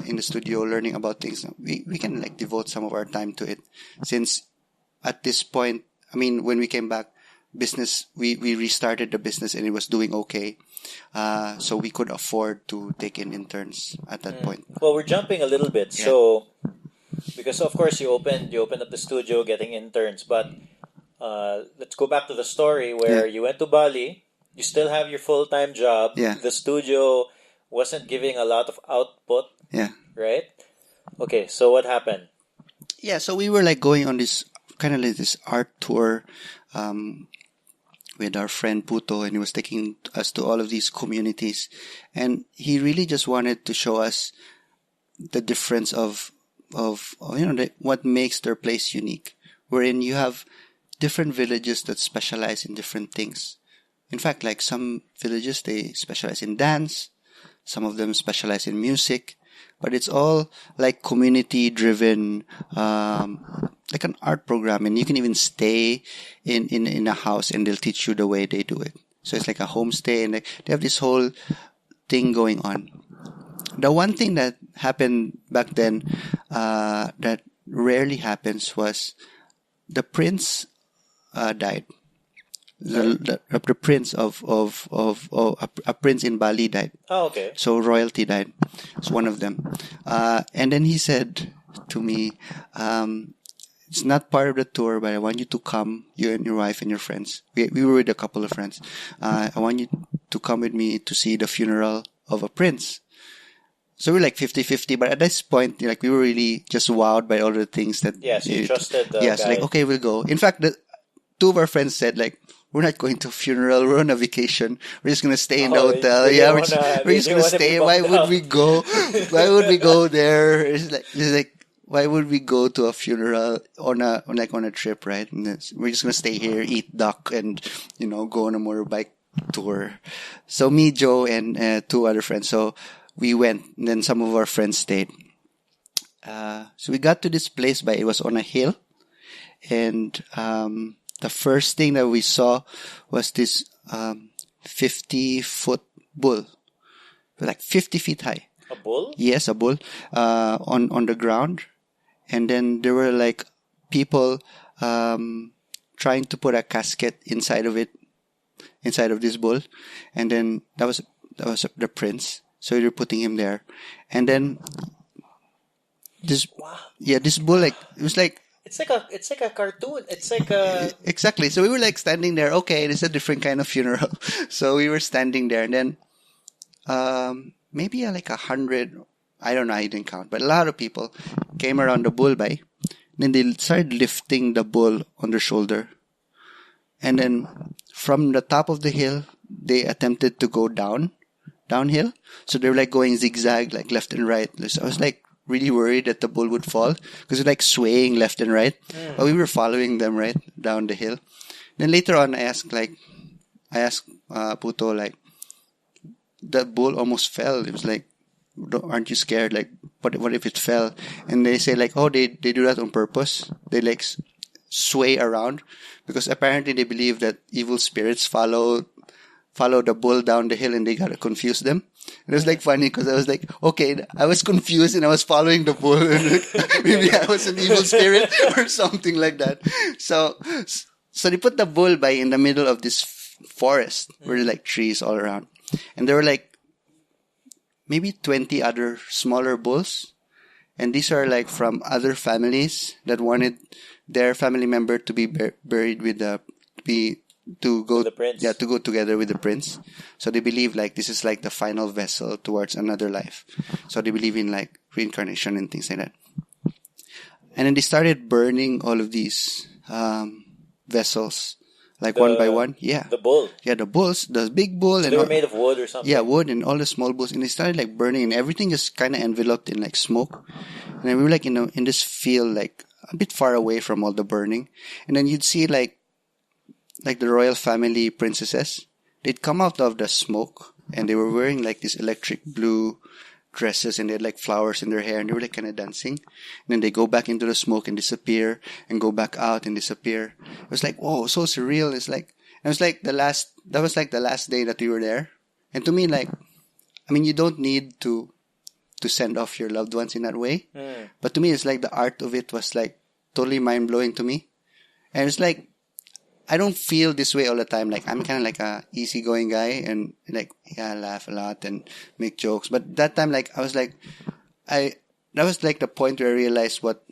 in the studio learning about things, we can like devote some of our time to it. Since at this point, I mean, when we came back, business, we restarted the business and it was doing okay. So we could afford to take in interns at that point. Well, we're jumping a little bit. Yeah. So, because of course you opened up the studio getting interns, but let's go back to the story where you went to Bali. You still have your full-time job. Yeah. The studio wasn't giving a lot of output. Yeah. Right? Okay, so what happened? Yeah, so we were like going on this kind of like this art tour with our friend Puto, and he was taking us to all of these communities, and he really just wanted to show us the difference of what makes their place unique, wherein you have different villages that specialize in different things. In fact, like some villages, they specialize in dance, some of them specialize in music, but it's all like community driven, like an art program, and you can even stay in a house and they'll teach you the way they do it. So it's like a homestay, and they have this whole thing going on. the one thing that happened back then that rarely happens was the prince died. The prince of a prince in Bali died. Oh, okay. So royalty died. It's one of them. And then he said to me, it's not part of the tour, but I want you to come, you and your wife and your friends. We were with a couple of friends. I want you to come with me to see the funeral of a prince. So we're like 50-50, but at this point, like, we were really just wowed by all the things that... Yes, you trusted the yes, guy. like, okay, we'll go. In fact, two of our friends said, like, we're not going to a funeral. We're on a vacation. We're just going to stay in the hotel. We're just going to stay. Why would we go? Why would we go there? It's like, why would we go to a funeral on a trip, right? And we're just going to stay here, eat duck, and, go on a motorbike tour. So me, Joe, and two other friends. So we went, and then some of our friends stayed. So we got to this place, but it was on a hill. And the first thing that we saw was this 50-foot bull, like 50 feet high. A bull? Yes, a bull on the ground. And then there were like people trying to put a casket inside of this bull. And then that was the prince. So they're putting him there. And then this bull, like, it was like, it's like a cartoon. It's like a... Exactly. So we were like standing there. Okay, this is a different kind of funeral. So we were standing there, and then maybe like 100, I don't know, I didn't count, but a lot of people came around the bull by. Then they started lifting the bull on their shoulder. And then from the top of the hill, they attempted to go downhill. So they were like going zigzag, like left and right. So I was like really worried that the bull would fall because it's like swaying left and right. But we were following them right down the hill. Then later on, I asked Puto, like, the bull almost fell. It was like, aren't you scared? Like, what if it fell? And they say like, oh, they do that on purpose. They like sway around because apparently they believe that evil spirits follow the bull down the hill and they gotta confuse them. And it was like funny because I was like, okay, I was confused and I was following the bull. Maybe I was an evil spirit or something like that. So they put the bull by in the middle of this forest where there were like trees all around. And there were like maybe 20 other smaller bulls. And these are like from other families that wanted their family member to be buried with to go together with the prince. So they believe like this is like the final vessel towards another life. So they believe in like reincarnation and things like that. And then they started burning all of these vessels, like one by one. Yeah. The bull. Yeah, the bulls, the big bull. So and they were made of wood or something? Yeah, wood and all the small bulls. And they started like burning and everything just kind of enveloped in like smoke. And then we were like in this field, like a bit far away from all the burning. And then you'd see like the royal family princesses, they'd come out of the smoke and they were wearing like these electric blue dresses and they had like flowers in their hair and they were like kind of dancing. And then they go back into the smoke and disappear and go back out and disappear. It was like, whoa, so surreal. It was like the last day that we were there. And to me, like, I mean, you don't need to send off your loved ones in that way. But to me, it's like the art of it was like totally mind blowing to me. And it's like, I don't feel this way all the time. Like, I'm kind of like a easygoing guy and like, yeah, I laugh a lot and make jokes. But that time, like, I was like, that was like the point where I realized what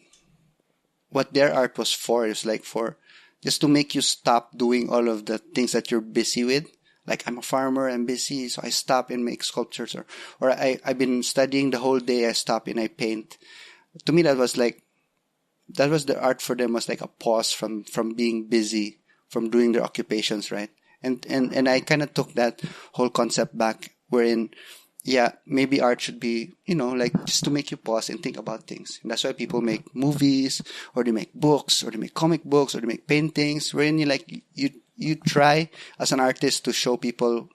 their art was for. It was like for just to make you stop doing all of the things that you're busy with. Like, I'm a farmer, I'm busy, so I stop and make sculptures. Or I've been studying the whole day, I stop and I paint. To me, that was the art for them was like a pause from being busy, from doing their occupations, right? And I kind of took that whole concept back wherein, yeah, maybe art should be, like just to make you pause and think about things. And that's why people make movies or they make books or they make comic books or they make paintings wherein you try as an artist to show people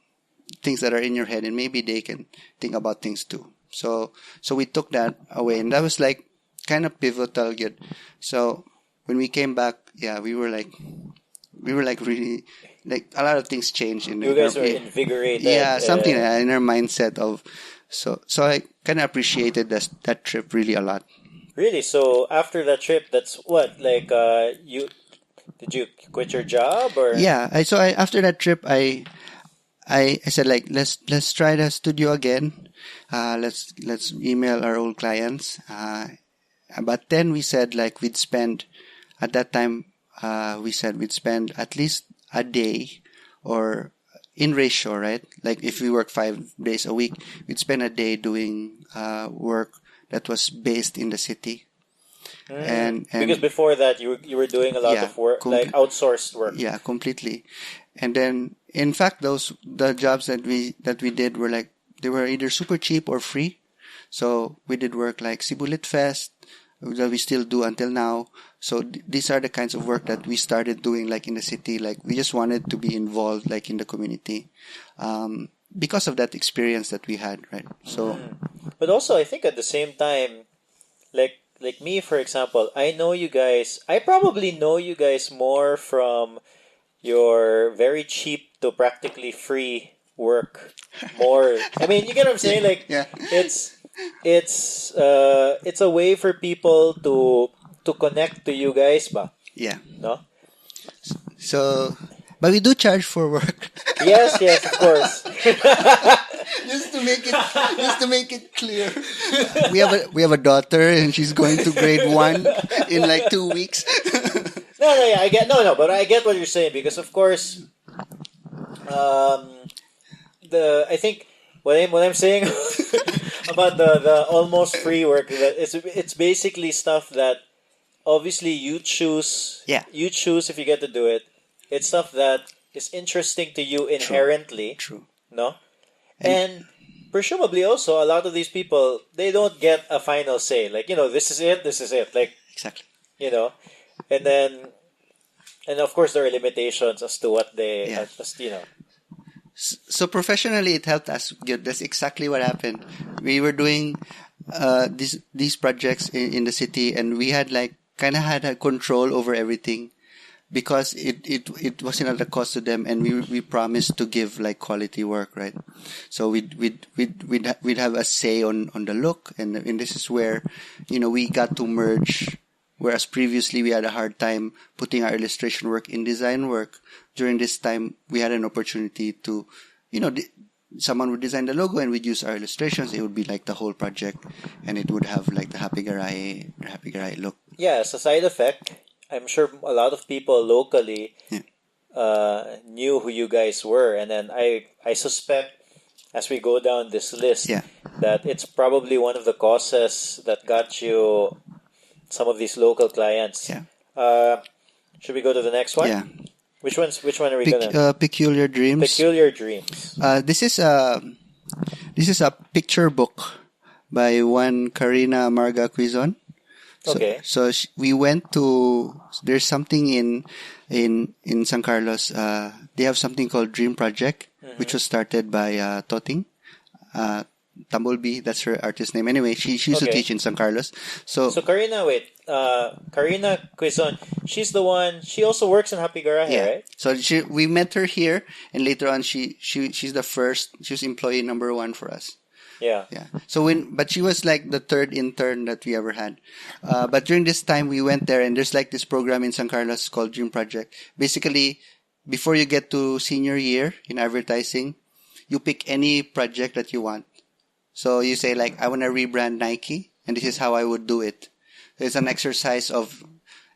things that are in your head and maybe they can think about things too. So we took that away and that was like kind of pivotal. Good. So when we came back, yeah, we were like really, like a lot of things changed in you guys were invigorated. Yeah, something in our mindset of So I kind of appreciated that trip really a lot. Really? So after that trip, that's what like you did you quit your job or? Yeah, after that trip, I said like let's try the studio again. Let's email our old clients. But then we said like we'd spend at that time. We said we'd spend at least a day, or in ratio, right? Like if we work 5 days a week, we'd spend a day doing work that was based in the city. And because before that you were doing a lot of work, like outsourced work. Yeah, completely. And then in fact the jobs that we did were like they were either super cheap or free. So we did work like Sibulit Fest that we still do until now. So these are the kinds of work that we started doing like in the city. Like we just wanted to be involved like in the community because of that experience that we had, right? So but also I think at the same time, like me, for example, I probably know you guys more from your very cheap to practically free work. More, I mean, you get what I'm saying? Like, yeah. it's a way for people to connect to you guys, ba? Yeah. No. So, but we do charge for work. Yes, of course. Just to make it clear, we have a daughter and she's going to grade 1 in like 2 weeks. Yeah, I get but I get what you're saying because of course, I think what I'm saying about the almost free work, that it's basically stuff that obviously you choose. Yeah. You choose if you get to do it. It's stuff that is interesting to you inherently. True. No? And presumably also a lot of these people, they don't get a final say. Like, this is it. Like, Exactly. And then, and of course there are limitations as to what they, So professionally, it helped us. That's exactly what happened. We were doing these projects in the city, and we had like kind of had a control over everything because it wasn't at a cost to them, and we promised to give like quality work, right? So we'd have a say on the look, and this is where we got to merge. Whereas previously we had a hard time putting our illustration work in design work. During this time, we had an opportunity to, someone would design the logo and we'd use our illustrations. It would be like the whole project, and it would have like the Happy Garaje look. Yeah, as a side effect, I'm sure a lot of people locally knew who you guys were, and then I suspect as we go down this list that it's probably one of the causes that got you some of these local clients. Yeah. Should we go to the next one? Yeah. Which one are we gonna? Peculiar Dreams. Peculiar Dreams. This is a picture book by one Karina Cuizon. Okay. So we went to. There's something in San Carlos. They have something called Dream Project, which was started by Toting. Tumblebee, that's her artist name. Anyway, she used to teach in San Carlos. So Karina, Karina Cuizon, she's the one. She also works in Happy Garaje, right? So we met her here, and later on, she's the first. She was employee number 1 for us. Yeah. So but she was like the third intern that we ever had. But during this time, we went there, and there's like this program in San Carlos called Dream Project. Basically, before you get to senior year in advertising, you pick any project that you want. So you say like, I want to rebrand Nike, and this is how I would do it. It's an exercise of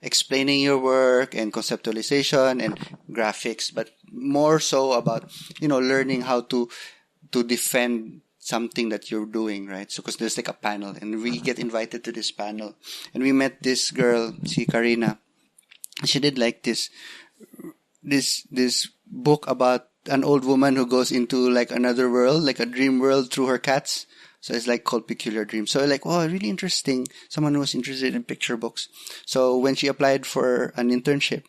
explaining your work and conceptualization and graphics, but more so about, learning how to defend something that you're doing, right? So, cause there's like a panel, and we get invited to this panel, and we met this girl, Karina. She did like this book about an old woman who goes into like another world, like a dream world through her cats. So it's like called Peculiar Dreams. So like, wow, really interesting. Someone who was interested in picture books. So when she applied for an internship,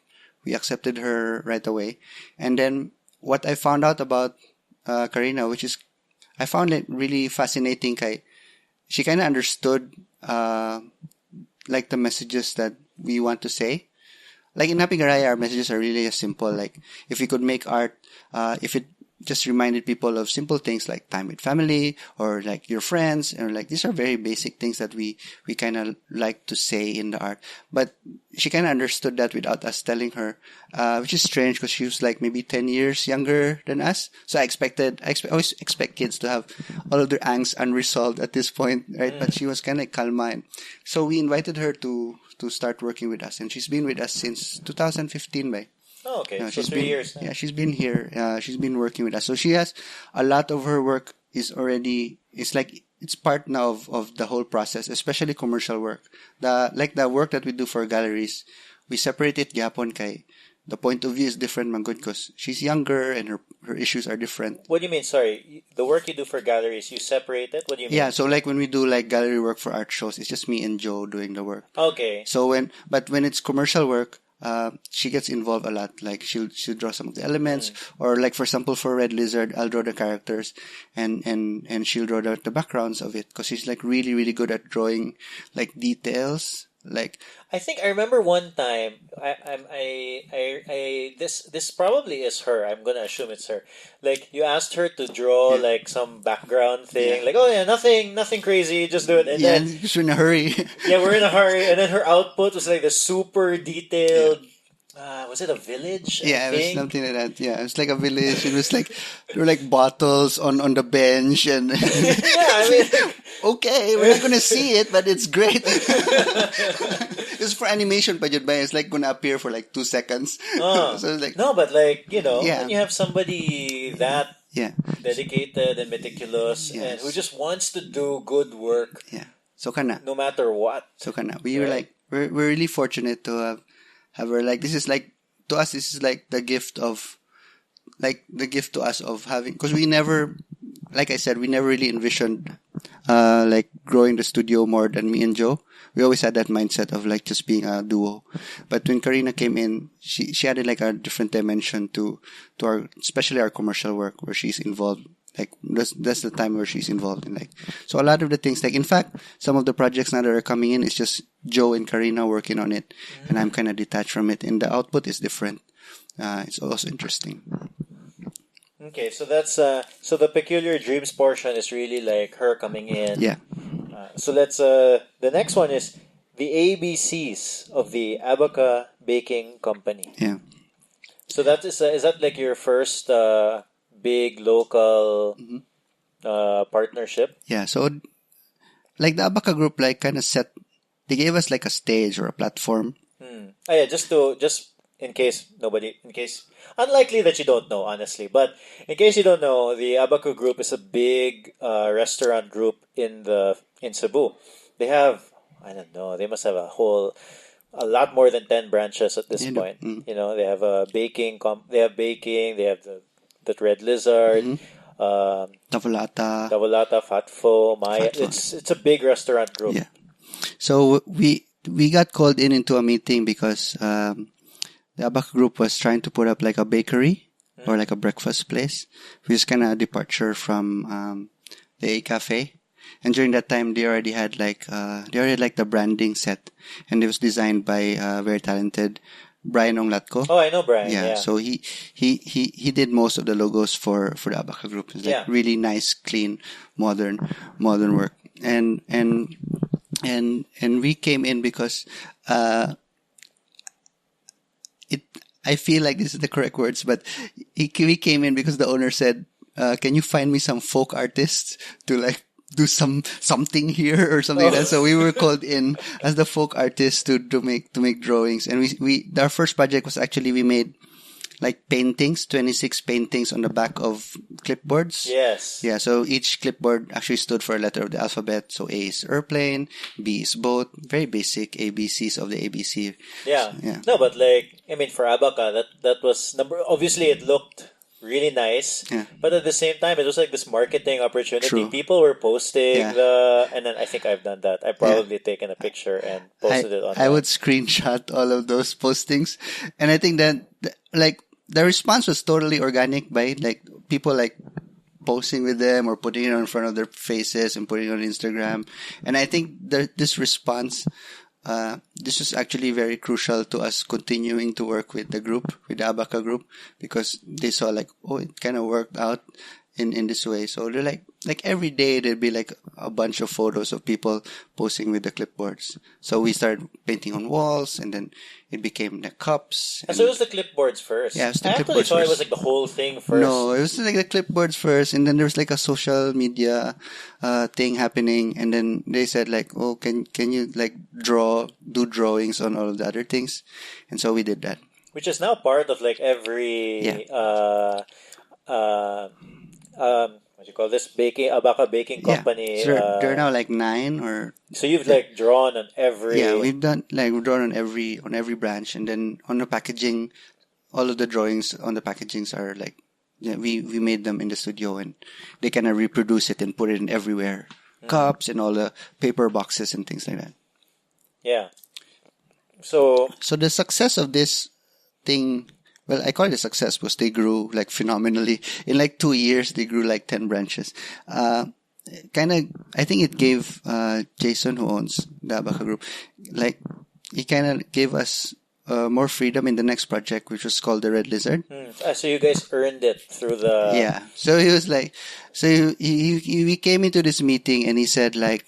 we accepted her right away. And then what I found out about Karina, which is, I found it really fascinating. She kind of understood like the messages that we want to say. Like in Happy Garaje, our messages are really simple. Like if we could make art, if just reminded people of simple things like time with family or like your friends, or like these are very basic things that we kind of like to say in the art. But she kind of understood that without us telling her, which is strange because she was like maybe 10 years younger than us. So I always expect kids to have all of their angst unresolved at this point, right? But she was kind of calma. And so we invited her to start working with us, and she's been with us since 2015, by. Oh, okay. So She's 3 been, years now. yeah, she's been here. She's been working with us. So she has a lot of her work is already, it's like, it's part now of the whole process, especially commercial work. The work that we do for galleries, we separate it gyapon kay. The point of view is different, man, good, because she's younger and her issues are different. What do you mean? Sorry, the work you do for galleries, you separate it? What do you mean? Yeah, so like when we do like gallery work for art shows, it's just me and Joe doing the work. Okay. So when it's commercial work, she gets involved a lot. Like she'll draw some of the elements, or like for example for Red Lizard, I'll draw the characters, and she'll draw the backgrounds of it because she's like really really good at drawing like details. Like I think I remember one time this probably is her. I'm gonna assume it's her. Like you asked her to draw like some background thing, like oh yeah, nothing crazy, just do it. And then just in a hurry. yeah, we're in a hurry, and then her output was like the super detailed. Was it a village? Yeah, it was something like that. Yeah, it was like a village. It was like there were like bottles on the bench, and yeah, I mean, okay, we're not gonna see it, but it's great. It's for animation, but it's like gonna appear for like 2 seconds. So it's like no, but like when you have somebody that dedicated and meticulous and who just wants to do good work, so kana no matter what. So kana we were like we're really fortunate to have her. Like this is like to us, this is like the gift to us of having, because we never, like I said, we never really envisioned like growing the studio more than me and Joe. We always had that mindset of like just being a duo. But when Karina came in, she added like a different dimension to our, especially our commercial work where she's involved. Like that's the time where she's involved in like, so a lot of the things, like in fact some of the projects now that are coming in, it's just Joe and Karina working on it, and I'm kind of detached from it, and the output is different. It's also interesting. Okay, so that's so the peculiar dreams portion is really like her coming in. Yeah. So let's the next one is the ABCs of the Abaca Baking Company. Yeah. So that is that like your first big local partnership? Yeah. So like the Abaca group like kind of they gave us like a stage or a platform. Oh yeah, just in case unlikely that you don't know, honestly, but in case you don't know, the Abaca group is a big restaurant group in Cebu. They have, I don't know, they must have a lot more than 10 branches at this point. You know, they have a baking, they have the Red Lizard, Tavolata, Fatfo, Maya. It's a big restaurant group. Yeah. So we got called into a meeting because the Abaca group was trying to put up like a bakery or like a breakfast place, which is kind of a departure from the A Cafe. And during that time, they already had the branding set, and it was designed by very talented Brian Onglatko. Oh, I know Brian. Yeah. So he did most of the logos for the Abaca group. It's like really nice, clean, modern work. And we came in because I feel like this is the correct words, but we came in because the owner said, "Can you find me some folk artists to like do something here or something like that?" So we were called in as the folk artists to make drawings. And our first project was actually, we made like paintings, 26 paintings on the back of clipboards. Yes. Yeah, so each clipboard actually stood for a letter of the alphabet. So A is airplane, B is boat, very basic ABCs of the ABC. Yeah. So, yeah. No, but like, I mean, for Abaca, that was obviously it looked really nice, but at the same time, it was like this marketing opportunity. True. People were posting and then I think I've done that. I've probably taken a picture and posted it on. I would screenshot all of those postings, and I think that like the response was totally organic by like people like posting with them or putting it in front of their faces and putting it on Instagram. And I think this response this was actually very crucial to us continuing to work with the group, with the Abaca group, because they saw like, oh, it kind of worked out in this way. So they're like every day there'd be like a bunch of photos of people posing with the clipboards. So we started painting on walls, and then it became the cups. So it was the clipboards first. Yeah, it was the I clipboards actually thought first. it was like the whole thing first. No, it was like the clipboards first, and then there was like a social media thing happening, and then they said like, oh, can you like do drawings on all of the other things, and so we did that. Which is now part of like every what do you call this, Abaca baking company. So there are now like 9 or. So you've like drawn on every. Yeah, we've drawn on every branch, and then on the packaging, all of the drawings on the packagings are like, we made them in the studio, and they kind of reproduce it and put it in everywhere, cups and all the paper boxes and things like that. Yeah. So the success of this thing. Well, I call it a success because they grew like phenomenally. In like 2 years, they grew like 10 branches. I think it gave Jason, who owns the Abaca Group, like he kind of gave us more freedom in the next project, which was called the Red Lizard. So you guys earned it through the. Yeah. So he was like, we came into this meeting and he said like,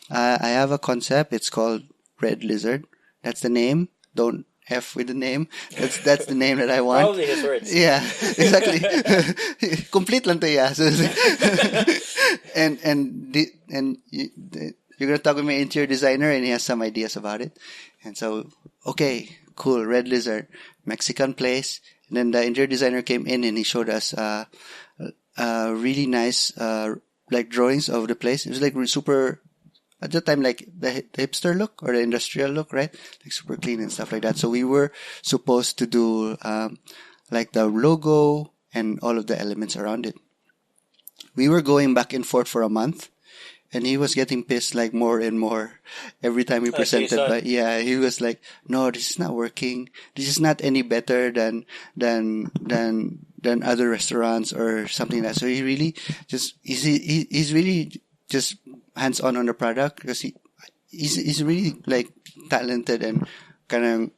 I have a concept. It's called Red Lizard. That's the name. Don't F with the name. That's the name that I want. Probably his words. Yeah, exactly. Complete lang to, yeah. So, you're gonna talk with my interior designer, and he has some ideas about it. And so, okay, cool. Red Lizard, Mexican place. And then the interior designer came in and he showed us really nice like drawings of the place. It was like super. At the time, like the hipster look or the industrial look, right? Like super clean and stuff like that. So we were supposed to do like the logo and all of the elements around it. We were going back and forth for a month, and he was getting pissed like more and more every time we presented. But yeah, he was like, "No, this is not working. This is not any better than other restaurants or something like that." So he really he's really just hands-on on the product, because he's really like talented and kind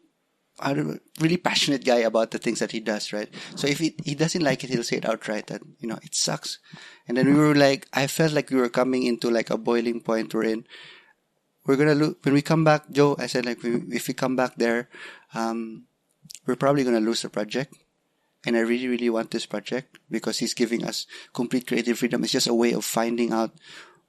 of really passionate guy about the things that he does, right? So if he doesn't like it, he'll say it outright that, it sucks. And then we were like, I felt like we were coming into like a boiling point we're gonna lose when we come back. Joe, I said, like, if we come back there, we're probably gonna lose the project. And I really, really want this project because he's giving us complete creative freedom. It's just a way of finding out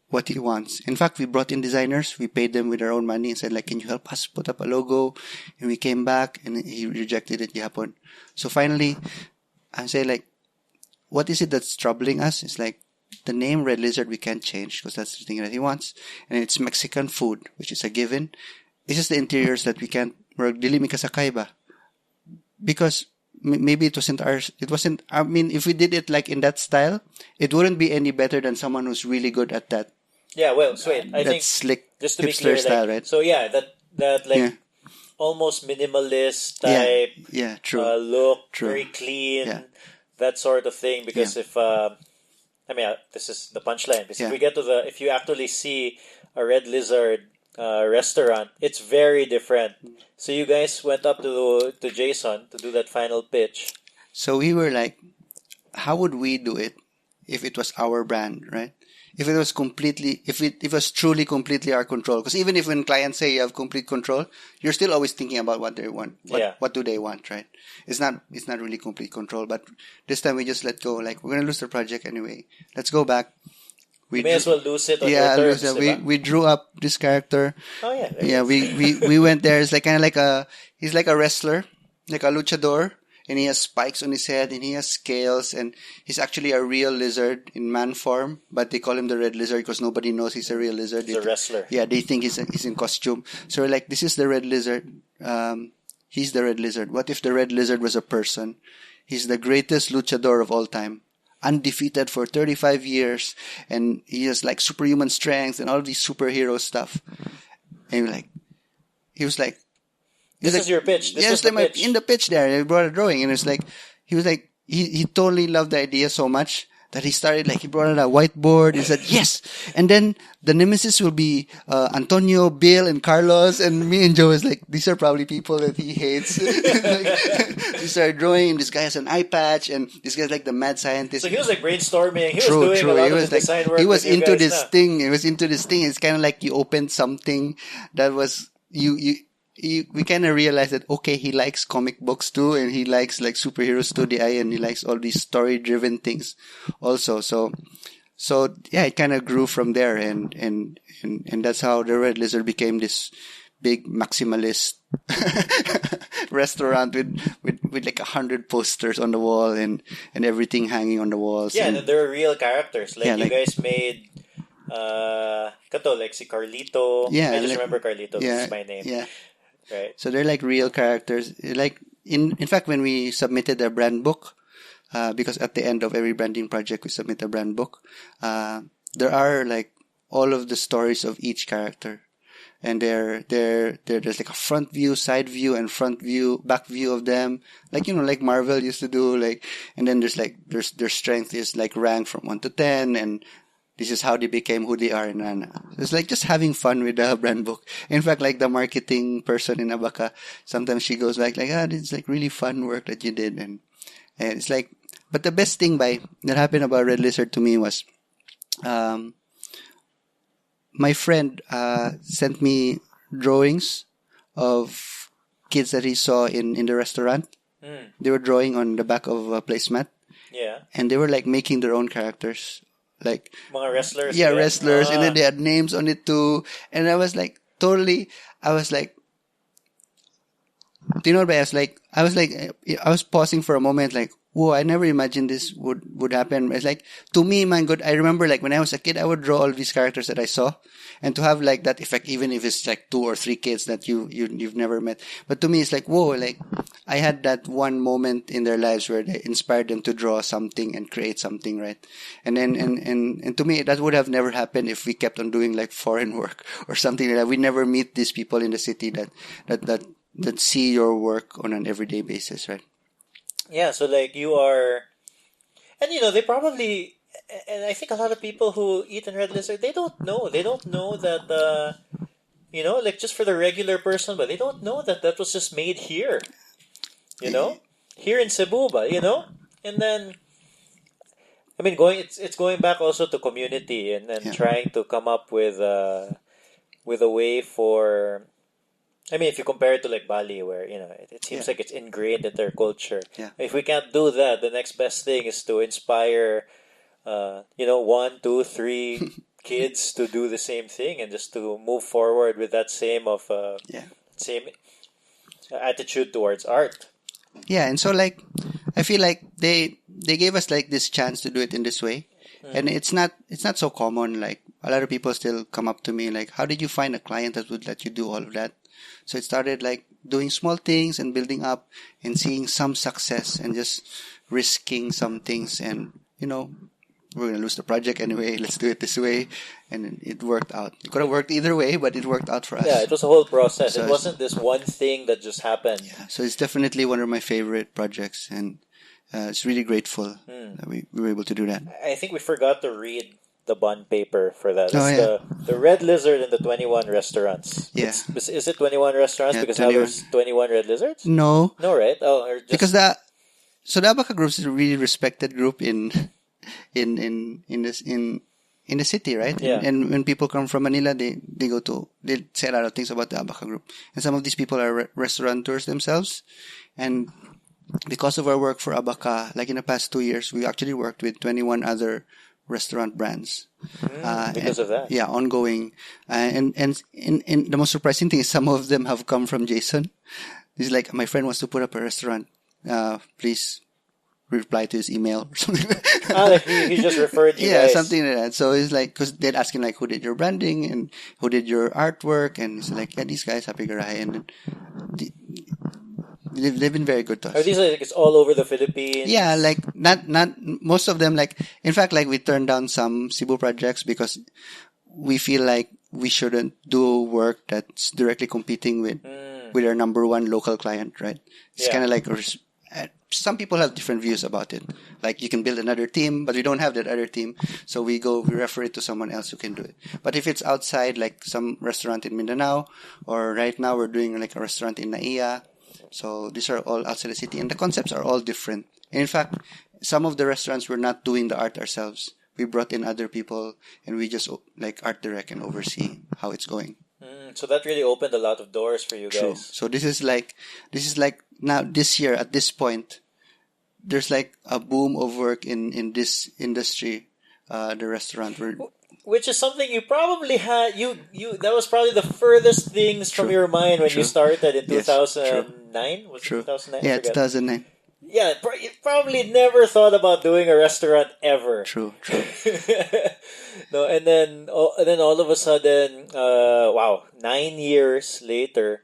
what he wants. In fact, we brought in designers. We paid them with our own money and said, like, can you help us put up a logo? And we came back and he rejected it. Yapon. So finally, I say, like, what is it that's troubling us? It's like the name Red Lizard we can't change because that's the thing that he wants. And it's Mexican food, which is a given. It's just the interiors that we can't work. Dili mi kasakay ba? Because maybe it wasn't ours. It wasn't, I mean, if we did it like in that style, it wouldn't be any better than someone who's really good at that. Yeah, well, so wait, I think slick, just to be clear, style, like, right? So yeah, that like almost minimalist type, true, look, true. very clean, that sort of thing. Because if this is the punchline. Because if you actually see a Red Lizard restaurant, it's very different. So you guys went up to Jason to do that final pitch. So we were like, how would we do it if it was our brand, right? If it was truly completely our control. Because even if when clients say you have complete control, you're still always thinking about what they want. What do they want, right? It's not really complete control. But this time we just let go. Like, we're going to lose the project anyway. Let's go back. We may as well lose it on your terms. Yeah, we drew up this character. Oh yeah. Yeah, we went there. It's like kind of like he's like a wrestler, like a luchador. And he has spikes on his head, and he has scales, and he's actually a real lizard in man form, but they call him the Red Lizard because nobody knows he's a real lizard. He's a wrestler. Yeah, they think he's in costume. So we're like, this is the Red Lizard. He's the Red Lizard. What if the Red Lizard was a person? He's the greatest luchador of all time, undefeated for 35 years, and he has like superhuman strength and all these superhero stuff. And he was like, This is your pitch. This was the pitch. In the pitch there, I brought a drawing, and it's like, he was like, he totally loved the idea so much that he started, like, he brought out a whiteboard. He said, yes. And then the nemesis will be Antonio, Bill, and Carlos. And me and Joe was like, these are probably people that he hates. Like, we started drawing, and this guy has an eye patch, and this guy's like the mad scientist. So he was like brainstorming. He was doing a lot of his design work. He was into this thing. He was into this thing. It's kind of like you opened something that was, we kind of realized that, okay, he likes comic books too, and he likes like superheroes to the eye, and he likes all these story-driven things also. So yeah, it kind of grew from there, and that's how the Red Lizard became this big maximalist restaurant with like 100 posters on the wall and everything hanging on the walls. Yeah, and there were real characters. Like, you guys made like si Carlito. Yeah, I just like, remember Carlito. Yeah, this is my name. Yeah. Right. So they're like real characters. Like in fact, when we submitted a brand book, because at the end of every branding project we submit a brand book, there are like all of the stories of each character, and there's like a front view, side view, and front view, back view of them. Like, like Marvel used to do. Like, and then their strength is like ranked from 1 to 10, and this is how they became who they are. And it's like just having fun with the brand book. In fact, like the marketing person in Abaca, sometimes she goes back like, this is like really fun work that you did. And it's like, but the best thing that happened about Red Lizard to me was, my friend, sent me drawings of kids that he saw in the restaurant. They were drawing on the back of a placemat. Yeah. And they were like making their own characters. Like mga wrestlers. Yeah, wrestlers. And then they had names on it too. And I was like, do you know what I was pausing for a moment, like, whoa, I never imagined this would happen. It's like, to me, man, good. I remember like when I was a kid, I would draw all these characters that I saw, and to have like that effect, even if it's like 2 or 3 kids that you've never met. But to me, it's like, whoa, like I had that one moment in their lives where they inspired them to draw something and create something, right? And then, and to me, that would have never happened if we kept on doing like foreign work or something like that. We never meet these people in the city that see your work on an everyday basis, right? Yeah, so like you are, and they probably, and I think a lot of people who eat in Red Lizard, they don't know that, like just for the regular person, but they don't know that was just made here, here in Cebu, and then, I mean, it's going back also to community, and then trying to come up with a way for. I mean, if you compare it to like Bali, where it seems like it's ingrained in their culture. Yeah. If we can't do that, the next best thing is to inspire, 1, 2, 3 kids to do the same thing, and just to move forward with that same attitude towards art. Yeah, and so like I feel like they gave us like this chance to do it in this way, and it's not so common. Like a lot of people still come up to me like, how did you find a client that would let you do all of that? So it started like doing small things and building up and seeing some success and just risking some things, and we're going to lose the project anyway. Let's do it this way. And it worked out. It could have worked either way, but it worked out for us. Yeah, it was a whole process. So it wasn't this one thing that just happened. Yeah, so it's definitely one of my favorite projects, and it's really grateful that we were able to do that. I think we forgot to read the bond paper for that. Oh, the Red Lizard and the 21 restaurants. Yeah. Is it 21 restaurants because now there's 21 Red Lizards? No. No, right? Oh, or just... Because the Abaca group is a really respected group in the city, right? Yeah. And when people come from Manila, they say a lot of things about the Abaca group. And some of these people are restaurateurs themselves. And because of our work for Abaca, like in the past 2 years, we actually worked with 21 other restaurant brands. Because of that. Yeah, ongoing. And the most surprising thing is some of them have come from Jason. He's like, my friend wants to put up a restaurant. Please reply to his email or something. Like he just referred you guys. Yeah, something like that. So it's like, because they'd ask him like, who did your branding and who did your artwork? And he's like, yeah, these guys, Happy Garaje. And they've been very good to us. Are these like it's all over the Philippines? Yeah, like not most of them. Like in fact, like we turned down some Cebu projects because we feel like we shouldn't do work that's directly competing with our number one local client, right? It's kind of like some people have different views about it. Like you can build another team, but we don't have that other team. So we refer it to someone else who can do it. But if it's outside, like some restaurant in Mindanao, or right now we're doing like a restaurant in Naiya. So these are all outside the city, and the concepts are all different. And in fact, some of the restaurants we're not doing the art ourselves. We brought in other people, and we just like art direct and oversee how it's going. So that really opened a lot of doors for you guys. True. So this is like now this year at this point, there's like a boom of work in this industry, the restaurant. Which is something you probably had. You that was probably the furthest things from your mind when you started in 2009. Was it 2009? Yeah, 2009. Yeah, you probably never thought about doing a restaurant ever. True. No, and then all of a sudden, 9 years later,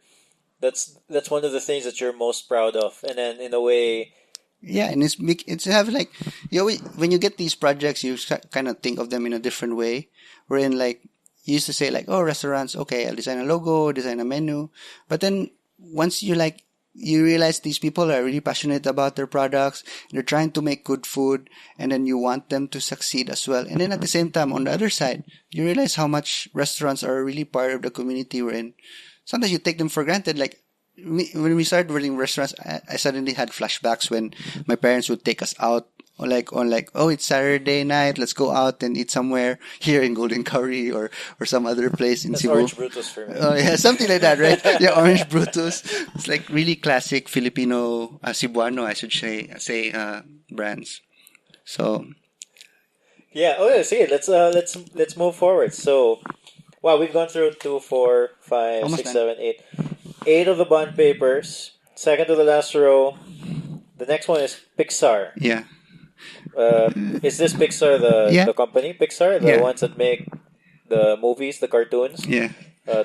that's one of the things that you're most proud of. And then in a way, yeah, and it's have like when you get these projects, you kind of think of them in a different way. Wherein like you used to say like, oh, restaurants, okay, I'll design a logo, design a menu, but then once you realize these people are really passionate about their products. They're trying to make good food, and then you want them to succeed as well. And then at the same time, on the other side, you realize how much restaurants are really part of the community we're in. Sometimes you take them for granted. Like when we started running restaurants, I suddenly had flashbacks when my parents would take us out. Oh, it's Saturday night, let's go out and eat somewhere here in Golden Curry or some other place in that's Cebu. Orange Brutus for me. Oh yeah, something like that, right? Yeah, Orange Brutus. It's like really classic Filipino, Cebuano, I should say brands. So yeah. Oh yeah. See, let's move forward. So, wow, we've gone through 2, 4, 5, Almost 6, 7, 8. 8 of the bond papers. Second to the last row. The next one is Pixar. yeah. Is this Pixar the company? Pixar, the ones that make the movies, the cartoons? Yeah.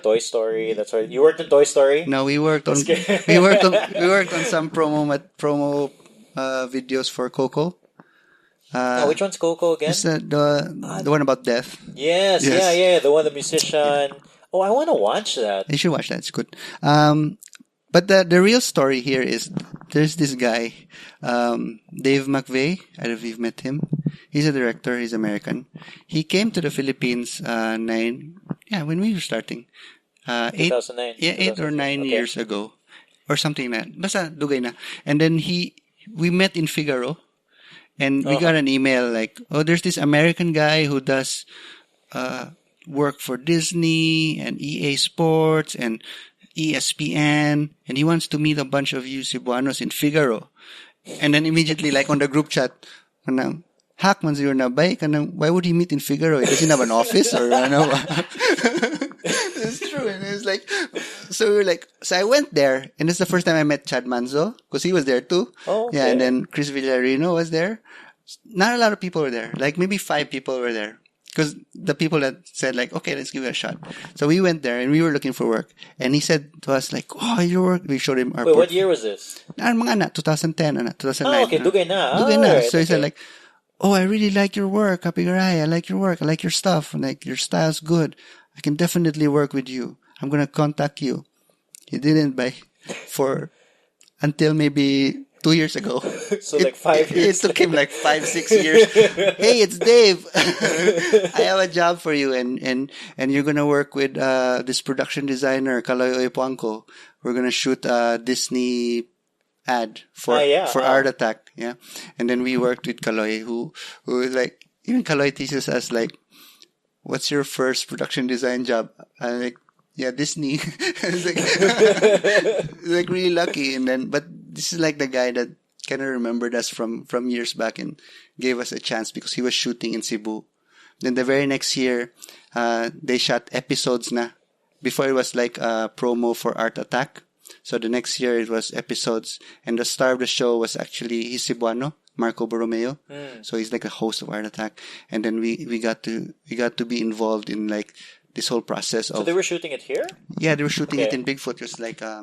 Toy Story. That's right. You worked on Toy Story? No, we worked on some promo videos for Coco. Which one's Coco again? It's the one about death. Yes. Yeah. The one, the musician. Oh, I want to watch that. You should watch that. It's good. But the real story here is there's this guy, Dave McVeigh. I don't know if you've met him. He's a director. He's American. He came to the Philippines when we were starting. 2009. 8 or 9 years ago. Or something like that. Basta, dugay na. And then we met in Figaro. And we got an email like, oh, there's this American guy who does work for Disney and EA Sports and ESPN, and he wants to meet a bunch of you Cebuanos in Figaro. And then immediately, like on the group chat, hack man siguro na bay, why would he meet in Figaro? Does he have an office or ano? It's true. And it's like, so I went there, and it's the first time I met Chad Manzo, because he was there too. Oh, okay. Yeah, and then Chris Villarino was there. Not a lot of people were there. Like maybe 5 people were there. Because the people that said like, okay, let's give it a shot. So we went there and we were looking for work. And he said to us like, oh, your work. We showed him our Wait, what year was this? 2010, 2009. Oh, okay, dugay na. Dugay na. Right, so he said like, oh, I really like your work, Happy Garaje. I like your work. I like your stuff. Like your style's good. I can definitely work with you. I'm going to contact you. He didn't until maybe 2 years ago. So like 5 years. It took him like 5-6 years. Hey, it's Dave. I have a job for you, and you're gonna work with this production designer Kaloy Oipuanco. We're gonna shoot a Disney ad for Art Attack. Yeah, and then we worked with Kaloy, who like even Kaloy teaches us like, what's your first production design job? I'm like, yeah, Disney. It's like really lucky. And then, but this is like the guy that kind of remembered us from years back and gave us a chance because he was shooting in Cebu. Then the very next year, they shot episodes na. Before it was like a promo for Art Attack. So the next year it was episodes. And the star of the show was actually he's Cebuano, Marco Borromeo. So he's like the host of Art Attack. And then we got to be involved in like this whole process of. So they were shooting it here? Yeah, they were shooting it in Bigfoot. It was like a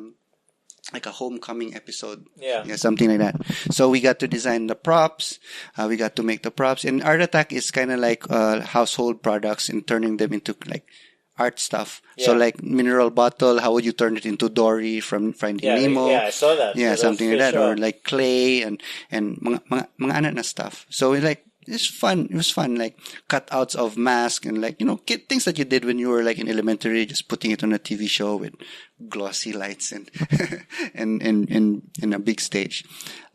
homecoming episode. Yeah, something like that. So we got to design the props. We got to make the props. And Art Attack is kind of like household products and turning them into like art stuff. So like mineral bottle, how would you turn it into Dory from Finding Nemo? Yeah, I saw that. Yeah, something like that. Or like clay and mga ano na stuff. So it's fun. It was fun, like cutouts of masks and like, things that you did when you were like in elementary, just putting it on a TV show with glossy lights and and a big stage.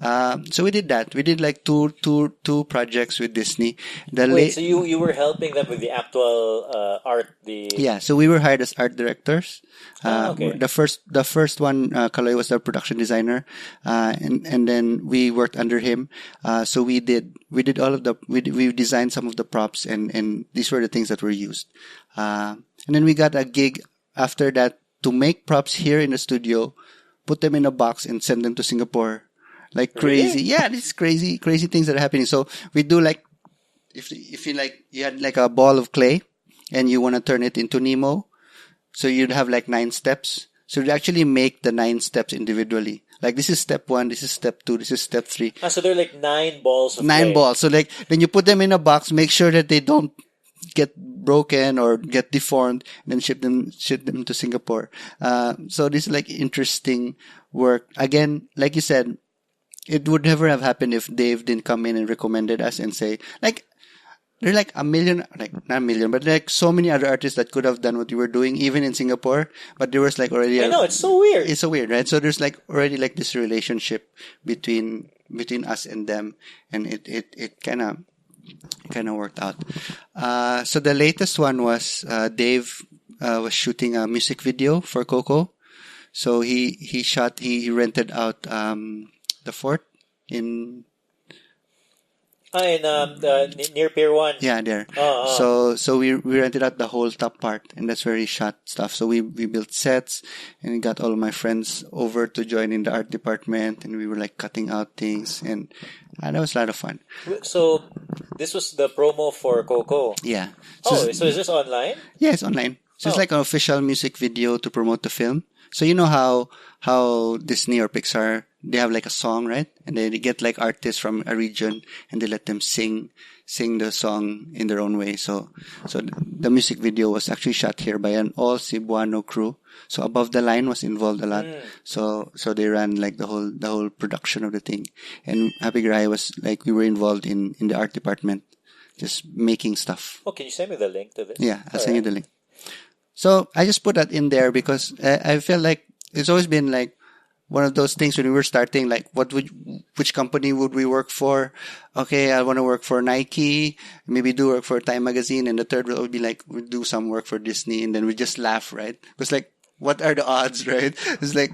So we did that. We did like two projects with Disney. So you were helping them with the actual art. So we were hired as art directors. Okay. The first one, Kaloy was the production designer, and then we worked under him. So we did all of we designed some of the props, and these were the things that were used. And then we got a gig after that to make props here in the studio, put them in a box, and send them to Singapore. Like crazy. Really? Yeah, these crazy things that are happening. So we do like, if you like, you had like a ball of clay and you want to turn it into Nemo. So you'd have like 9 steps. So you'd actually make the 9 steps individually. Like this is step 1, this is step 2, this is step 3. So they're like 9 balls of 9 clay. balls. So like, then you put them in a box, make sure that they don't get broken or get deformed, and then ship them to Singapore. So this is like interesting work. Again, like you said, it would never have happened if Dave didn't come in and recommended us and say, like, there are like a million, like not a million, but like so many other artists that could have done what you were doing, even in Singapore. But there was like already. I know, it's so weird. It's so weird, right? So there's like already like this relationship between us and them, and it kind of worked out. So the latest one was Dave was shooting a music video for Coco. So he rented out the fort in near Pier 1. Yeah, there. So we rented out the whole top part, and that's where he shot stuff. So we built sets, and we got all of my friends over to join in the art department, and we were like cutting out things, and that was a lot of fun. So this was the promo for Coco. Yeah. So is this online? Yeah, it's online. So it's like an official music video to promote the film. So you know how Disney or Pixar, they have like a song, right? And they get like artists from a region and they let them sing the song in their own way. So the music video was actually shot here by an all Cebuano crew. So Above the Line was involved a lot. So they ran like the whole production of the thing. And Happy Garaje was like, we were involved in the art department, just making stuff. Oh, can you send me the link to this? Yeah, I'll send you the link. So I just put that in there because I feel like it's always been like one of those things when we were starting, like which company would we work for? Okay, I want to work for Nike, maybe do work for Time Magazine, and the third would be like, we do some work for Disney, and then we just laugh, right? Because like, what are the odds, right? It's like,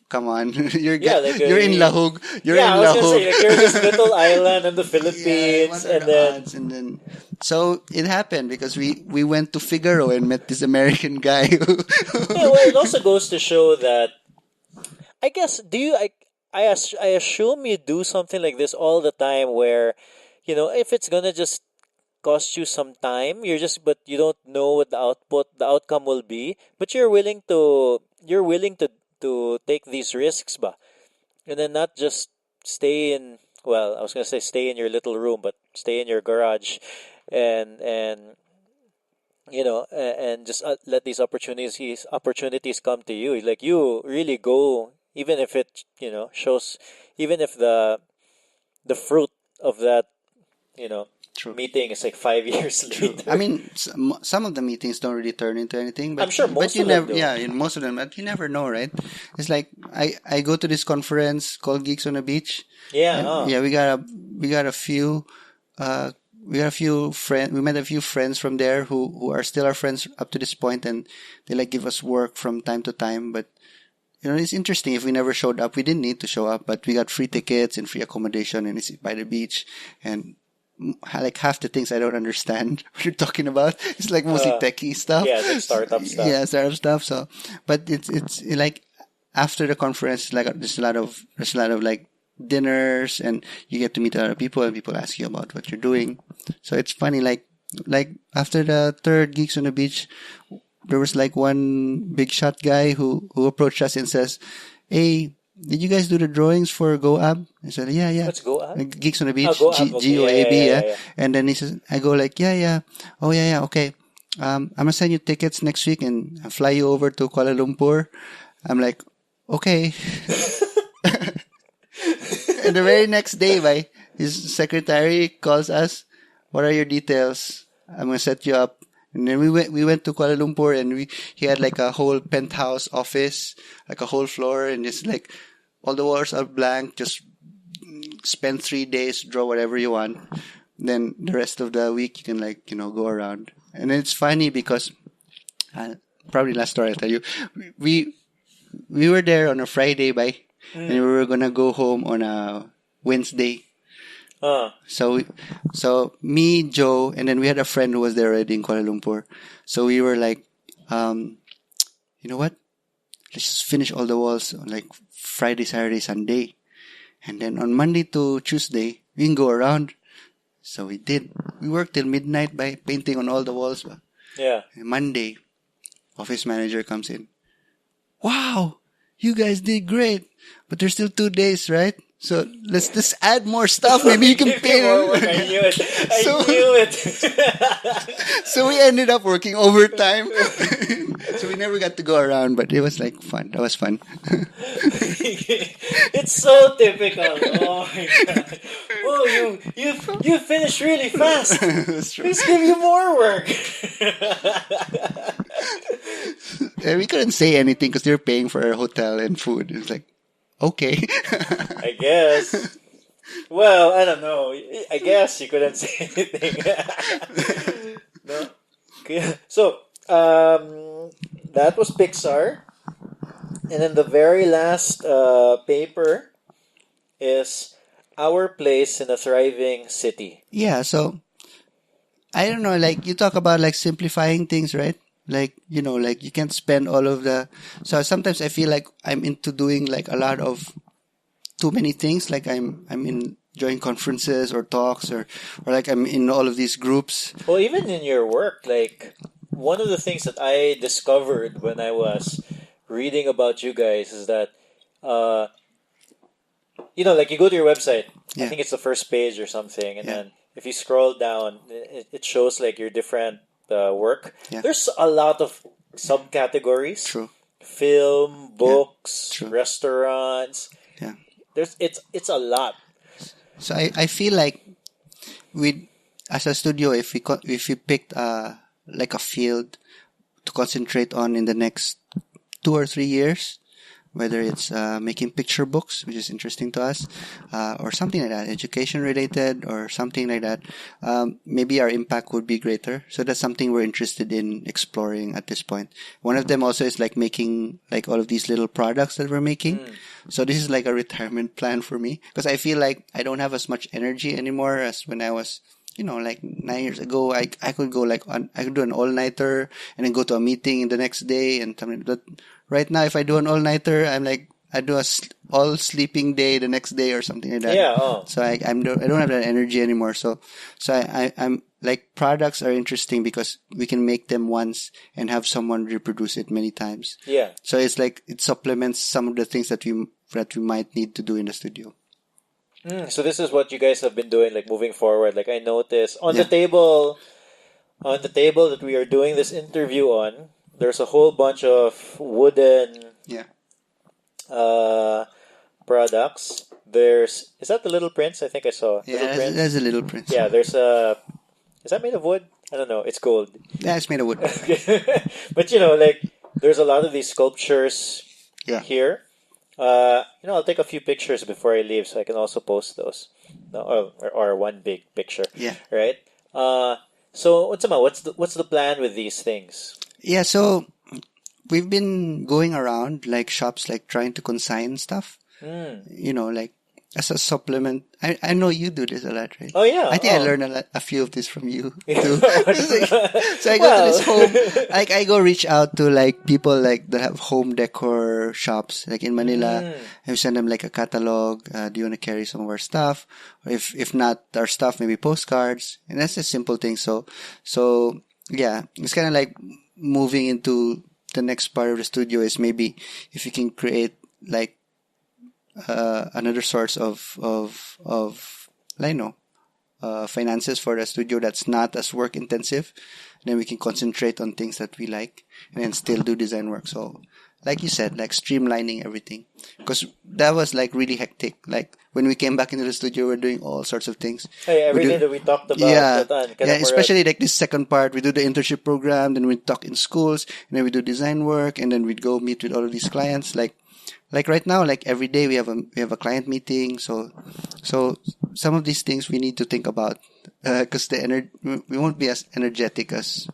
come on, you're in Lahug. You're in Lahug. I was gonna say, like, you're in this little island in the Philippines, and then so it happened because we went to Figaro and met this American guy. It also goes to show that, I guess, I assume you do something like this all the time where, if it's gonna just cost you some time, but you don't know what the outcome will be, but you're willing to take these risks, and then not just stay in your little room, but stay in your garage, and just let these opportunities come to you. Like, you really go, even if it shows, even if the fruit of that True. meeting is like 5 years later. I mean, some of the meetings don't really turn into anything, but I'm sure most of them do. Yeah, most of them, but you never know, right? It's like I go to this conference called Geeks on the Beach. Yeah. Yeah, we got a few friends. We met a few friends from there who are still our friends up to this point, and they like give us work from time to time. But it's interesting. If we never showed up, we didn't need to show up, but we got free tickets and free accommodation, and it's by the beach, and like half the things I don't understand what you're talking about. It's like mostly techie stuff. Yeah, like startup stuff. Yeah, startup stuff. So, but it's like after the conference, like there's a lot of like dinners, and you get to meet a lot of people, and people ask you about what you're doing. So it's funny. Like after the third Geeks on the Beach, there was like one big shot guy who approached us and says, "Hey, did you guys do the drawings for GoAb?" I said, yeah. What's GoAb? Geeks on the Beach. GoAb, okay. GOAB, yeah. Yeah. And then he says, I go like, yeah. Oh, yeah, okay. I'm gonna send you tickets next week and I'll fly you over to Kuala Lumpur. I'm like, okay. And the very next day, his secretary calls us. What are your details? I'm gonna set you up. And then we went to Kuala Lumpur and he had like a whole penthouse office, like a whole floor, and it's like all the walls are blank. Just spend 3 days, draw whatever you want. Then the rest of the week you can go around. And it's funny because probably last story I'll tell you. We were there on a Friday, and we were gonna go home on a Wednesday. So me, Joe, and then we had a friend who was there already in Kuala Lumpur. So we were like, you know what? Let's just finish all the walls on like Friday, Saturday, Sunday. And then on Monday to Tuesday, we can go around. So we did. We worked till midnight by painting on all the walls. Yeah. And Monday, office manager comes in. Wow, you guys did great. But there's still 2 days, right? So let's just add more stuff. Maybe you can paint. I knew it. I knew it. So we ended up working overtime. So we never got to go around, but it was like fun. That was fun. It's so typical. Oh my god. Oh, you finished really fast. That's true. Please give you more work. And we couldn't say anything because they were paying for our hotel and food. It's like, okay. I guess. Well, I don't know. I guess you couldn't say anything. No? Okay. So, that was Pixar. And then the very last paper is Our Place in a Thriving City. Yeah, so I don't know, like you talk about like simplifying things, right? Like, like you can't spend all of so sometimes I feel like I'm into doing like a lot of too many things. Like I'm enjoying conferences or talks or like I'm in all of these groups. Well, even in your work, like one of the things that I discovered when I was reading about you guys is that, like you go to your website, Yeah. I think it's the first page or something. And then if you scroll down, it shows like your different work. Yeah. There's a lot of subcategories. True. Film, books, True. restaurants. Yeah. It's a lot. So I feel like as a studio, if we picked like a field to concentrate on in the next 2 or 3 years, whether it's making picture books, which is interesting to us, or something like that, education related or something like that, maybe our impact would be greater. So that's something we're interested in exploring at this point. One of them also is like making like all of these little products that we're making. So this is like a retirement plan for me because I feel like I don't have as much energy anymore as when I was, like 9 years ago. I could go I could do an all-nighter and then go to a meeting the next day and something. But right now, if I do an all-nighter, I'm like, I do all sleeping day the next day or something like that. Yeah. Oh. So I don't have that energy anymore. So I'm like, products are interesting because we can make them once and have someone reproduce it many times. Yeah. So it's like it supplements some of the things that we might need to do in the studio. So this is what you guys have been doing, like moving forward. Like I noticed on the table that we are doing this interview on, there's a whole bunch of wooden products. Is that the Little Prince? I think I saw. Yeah, that's a Little Prince. Yeah, is that made of wood? I don't know. It's gold. Yeah, it's made of wood. But like there's a lot of these sculptures here. I'll take a few pictures before I leave so I can also post those. No, or one big picture. Yeah. Right? So what's the plan with these things? Yeah, so we've been going around like shops, like trying to consign stuff. Like as a supplement. I know you do this a lot, right? Oh yeah. I think I learned a few of this from you too. So I go to this home, like I go reach out to like people like that have home decor shops, like in Manila. I send them like a catalog. Do you want to carry some of our stuff? Or if not our stuff, maybe postcards. And that's a simple thing. So yeah, it's kind of like moving into the next part of the studio is maybe if you can create like another source of finances for a studio that's not as work intensive. Then we can concentrate on things that we like and then still do design work. So, like you said, like streamlining everything, because that was like really hectic. Like when we came back into the studio, we're doing all sorts of things. Hey, everything that we talked about. Yeah, especially like this second part, we do the internship program, then we talk in schools, and then we do design work, and then we'd go meet with all of these clients. Like right now, like every day we have a client meeting. So some of these things we need to think about, because we won't be as energetic as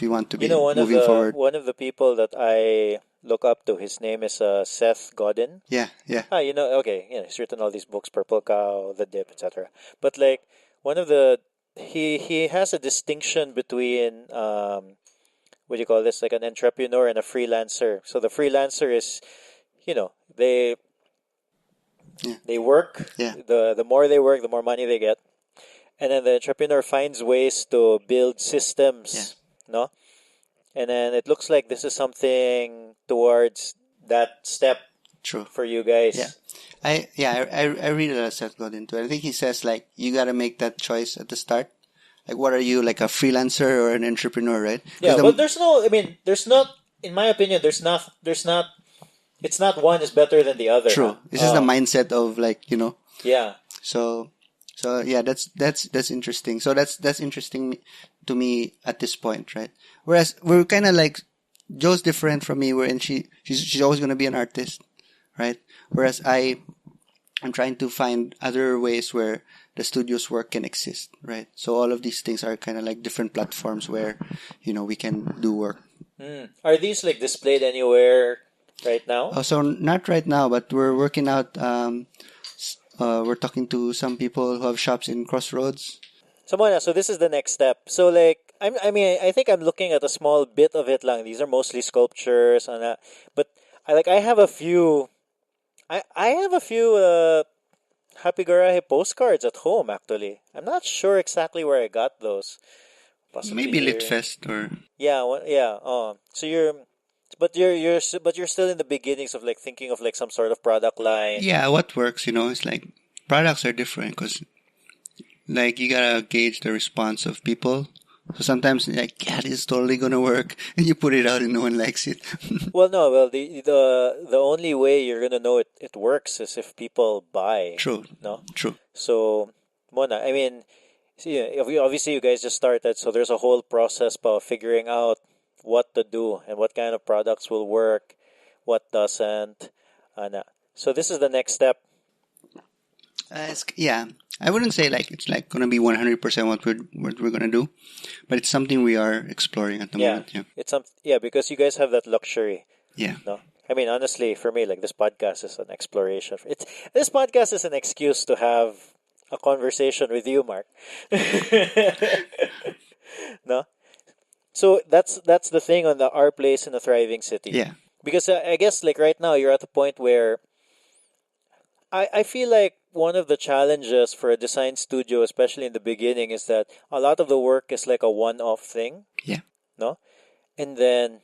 we want to be. Moving forward. One of the people that I look up to, his name is Seth Godin. Yeah. Okay, he's written all these books, Purple Cow, The Dip, etc. But like one of the he has a distinction between what do you call this, like an entrepreneur and a freelancer. So the freelancer is, they work. Yeah. The more they work, the more money they get, and then the entrepreneur finds ways to build systems. Yeah. No. And then it looks like this is something towards that step. True. For you guys. Yeah. I read Seth Godin too. I think he says like you gotta make that choice at the start. Like, what are you, like a freelancer or an entrepreneur, right? Yeah, but there's not. In my opinion, there's not. It's not one is better than the other. True. This is the mindset of like Yeah. So yeah, that's interesting. So that's interesting to me at this point, right? Whereas we're kind of like Joe's different from me. She's always gonna be an artist, right? Whereas I'm trying to find other ways where the studio's work can exist, right? So all of these things are kind of like different platforms where we can do work. Are these like displayed anywhere right now? Oh, so not right now, but we're working out. We're talking to some people who have shops in Crossroads. So this is the next step. So like I think I'm looking at a small bit of it lang. These are mostly sculptures and but I have a few Happy Garaje postcards at home actually. I'm not sure exactly where I got those. Possibly maybe here. Litfest or So you're still in the beginnings of like thinking of like some sort of product line. Yeah, what works, it's like products are different because like you gotta gauge the response of people. So sometimes like, yeah, this is totally gonna work, and you put it out and no one likes it. The only way you're gonna know it works is if people buy. True. No. True. So, Mona, obviously you guys just started, so there's a whole process about figuring out what to do and what kind of products will work, what doesn't, and so this is the next step. I wouldn't say like it's like gonna be 100% what we're gonna do, but it's something we are exploring at the moment. Yeah, it's because you guys have that luxury. Yeah. No, honestly, for me, like this podcast is an exploration. This podcast is an excuse to have a conversation with you, Mark. No, so that's the thing on our place in a thriving city. Yeah, because I guess like right now you're at the point where I feel like one of the challenges for a design studio, especially in the beginning, is that a lot of the work is like a one-off thing. Yeah. No? And then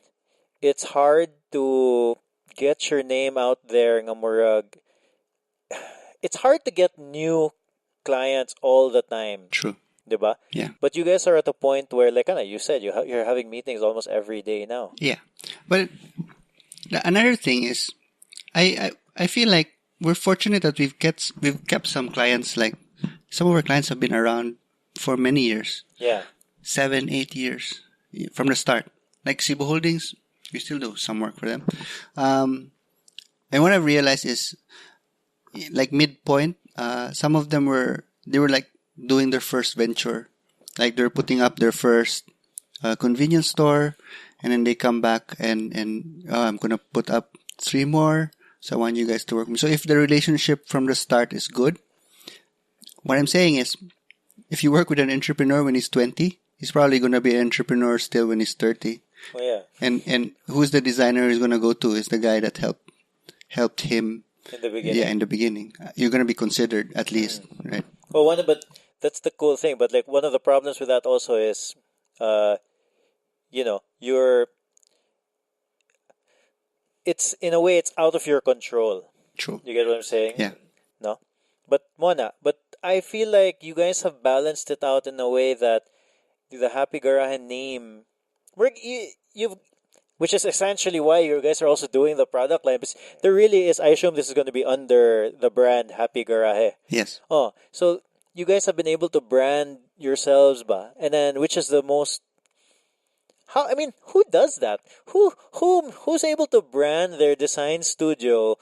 it's hard to get your name out there ng murag. It's hard to get new clients all the time. True. Diba? Yeah. But you guys are at a point where, like you said, you're having meetings almost every day now. Yeah. But another thing is, I feel like we're fortunate that we've kept some clients. Like some of our clients have been around for many years. Yeah. 7-8 years from the start. Like Cebu Holdings, we still do some work for them. And what I realized is, like midpoint, some of them were like doing their first venture. Like they're putting up their first convenience store, and then they come back and I'm gonna put up 3 more. So I want you guys to work with me. So if the relationship from the start is good, what I'm saying is, if you work with an entrepreneur when he's 20, he's probably going to be an entrepreneur still when he's 30. Oh, yeah. And who's the designer he's going to go to is the guy that helped him in the beginning. Yeah, in the beginning. You're going to be considered at least, right? Well, but that's the cool thing. But like one of the problems with that also is, it's in a way it's out of your control. True. You get what I'm saying? Yeah. No, but Mona, I feel like you guys have balanced it out in a way that the Happy Garaje name, you've, which is essentially why you guys are also doing the product line. Because there really is, I assume this is going to be under the brand Happy Garaje. Yes. Oh, so you guys have been able to brand yourselves, ba? And then, which is the most, how, I mean, who does that? Who's able to brand their design studio,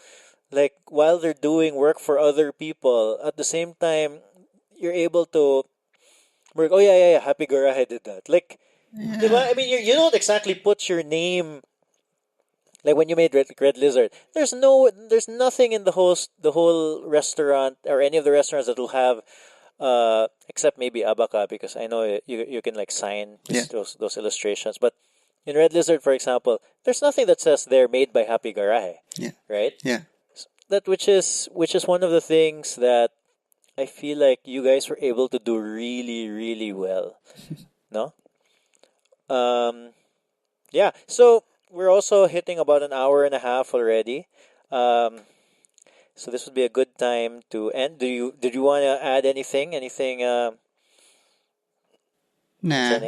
like, while they're doing work for other people? At the same time, you're able to work, oh, yeah, Happy Garaje did that. Like, diba? I mean, you don't exactly put your name, like when you made Red Lizard. There's nothing in the whole restaurant or any of the restaurants that will have, except maybe Abaca, because I know you can like sign those illustrations. But in Red Lizard, for example, there's nothing that says they're made by Happy Garaje. Yeah. Right. Yeah. That which is one of the things that I feel like you guys were able to do really, really well. No? Yeah. So we're also hitting about an hour and a half already. So this would be a good time to end. Did you want to add anything? Anything? Nah.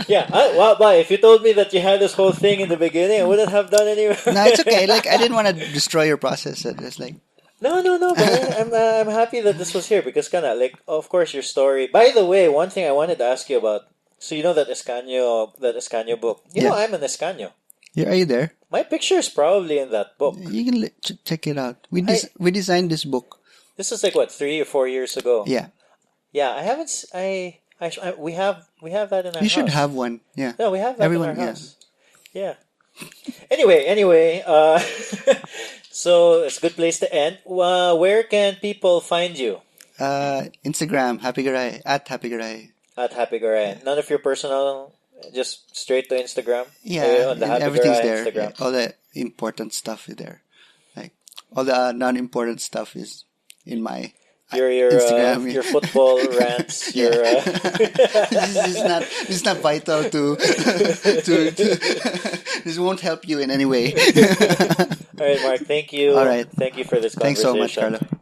Yeah. Well, but if you told me that you had this whole thing in the beginning, I wouldn't have done any. No, it's okay. Like, I didn't want to destroy your process. It's like. No. But I'm happy that this was here because kind of like, of course, your story. By the way, one thing I wanted to ask you about. So you know that Escanio book. You know I'm an Escanio. Yeah, are you there? My picture is probably in that book. You can check it out. We designed this book. This is like what, 3 or 4 years ago. Yeah. Yeah, I haven't. We have that in our house. You should have one. Yeah. No, we have that Everyone, in our house. Yeah. Anyway. So it's a good place to end. Where can people find you? Instagram, Happy Garaje, at Happy Garaje. At Happy Garaje. None of your personal, just straight to Instagram? Yeah, on the Happy everything's Garaje there. Instagram. Yeah, all the important stuff is there. Like, all the non-important stuff is in my your Instagram. Your football rants. Yeah. Your this is not vital to this won't help you in any way. All right, Mark. Thank you. All right. Thank you for this Thanks conversation. so much, Carlo.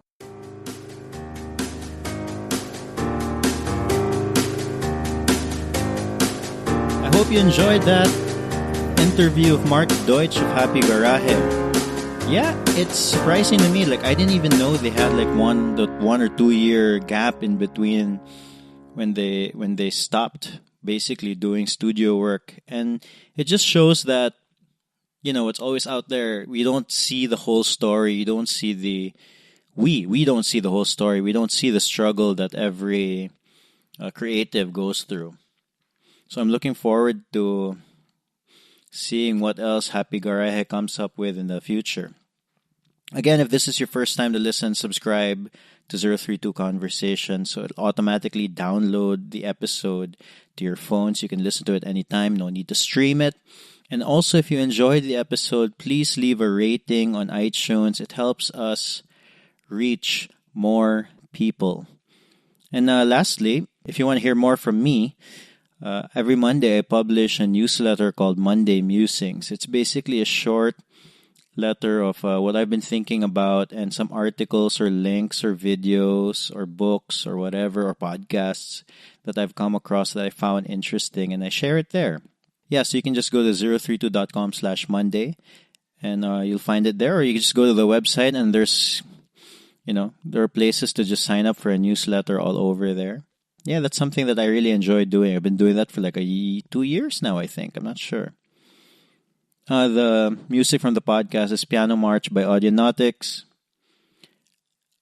I hope you enjoyed that interview of Mark Deutsch of Happy Garaje. Yeah, it's surprising to me. Like, I didn't even know they had like one or 2 year gap in between when they stopped basically doing studio work, and it just shows that, you know, it's always out there. We don't see the whole story. You don't see we don't see the whole story. We don't see the struggle that every creative goes through. So I'm looking forward to seeing what else Happy Garaje comes up with in the future. Again, if this is your first time to listen, subscribe to 032 Conversation, so it'll automatically download the episode to your phones. You can listen to it anytime. No need to stream it. And also, if you enjoyed the episode, please leave a rating on iTunes. It helps us reach more people. And lastly, if you want to hear more from me, every Monday I publish a newsletter called Monday Musings. It's basically a short letter of what I've been thinking about, and some articles or links or videos or books or whatever, or podcasts that I've come across that I found interesting, and I share it there. Yeah, so you can just go to 032.com/Monday and you'll find it there, or you can just go to the website and there are places to just sign up for a newsletter all over there. Yeah, that's something that I really enjoy doing. I've been doing that for like 2 years now, I think. I'm not sure. The music from the podcast is Piano March by Audionautics.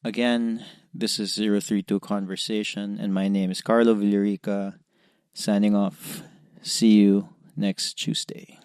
Again, this is 032 Conversation, and my name is Carlo Villarica, signing off. See you next Tuesday.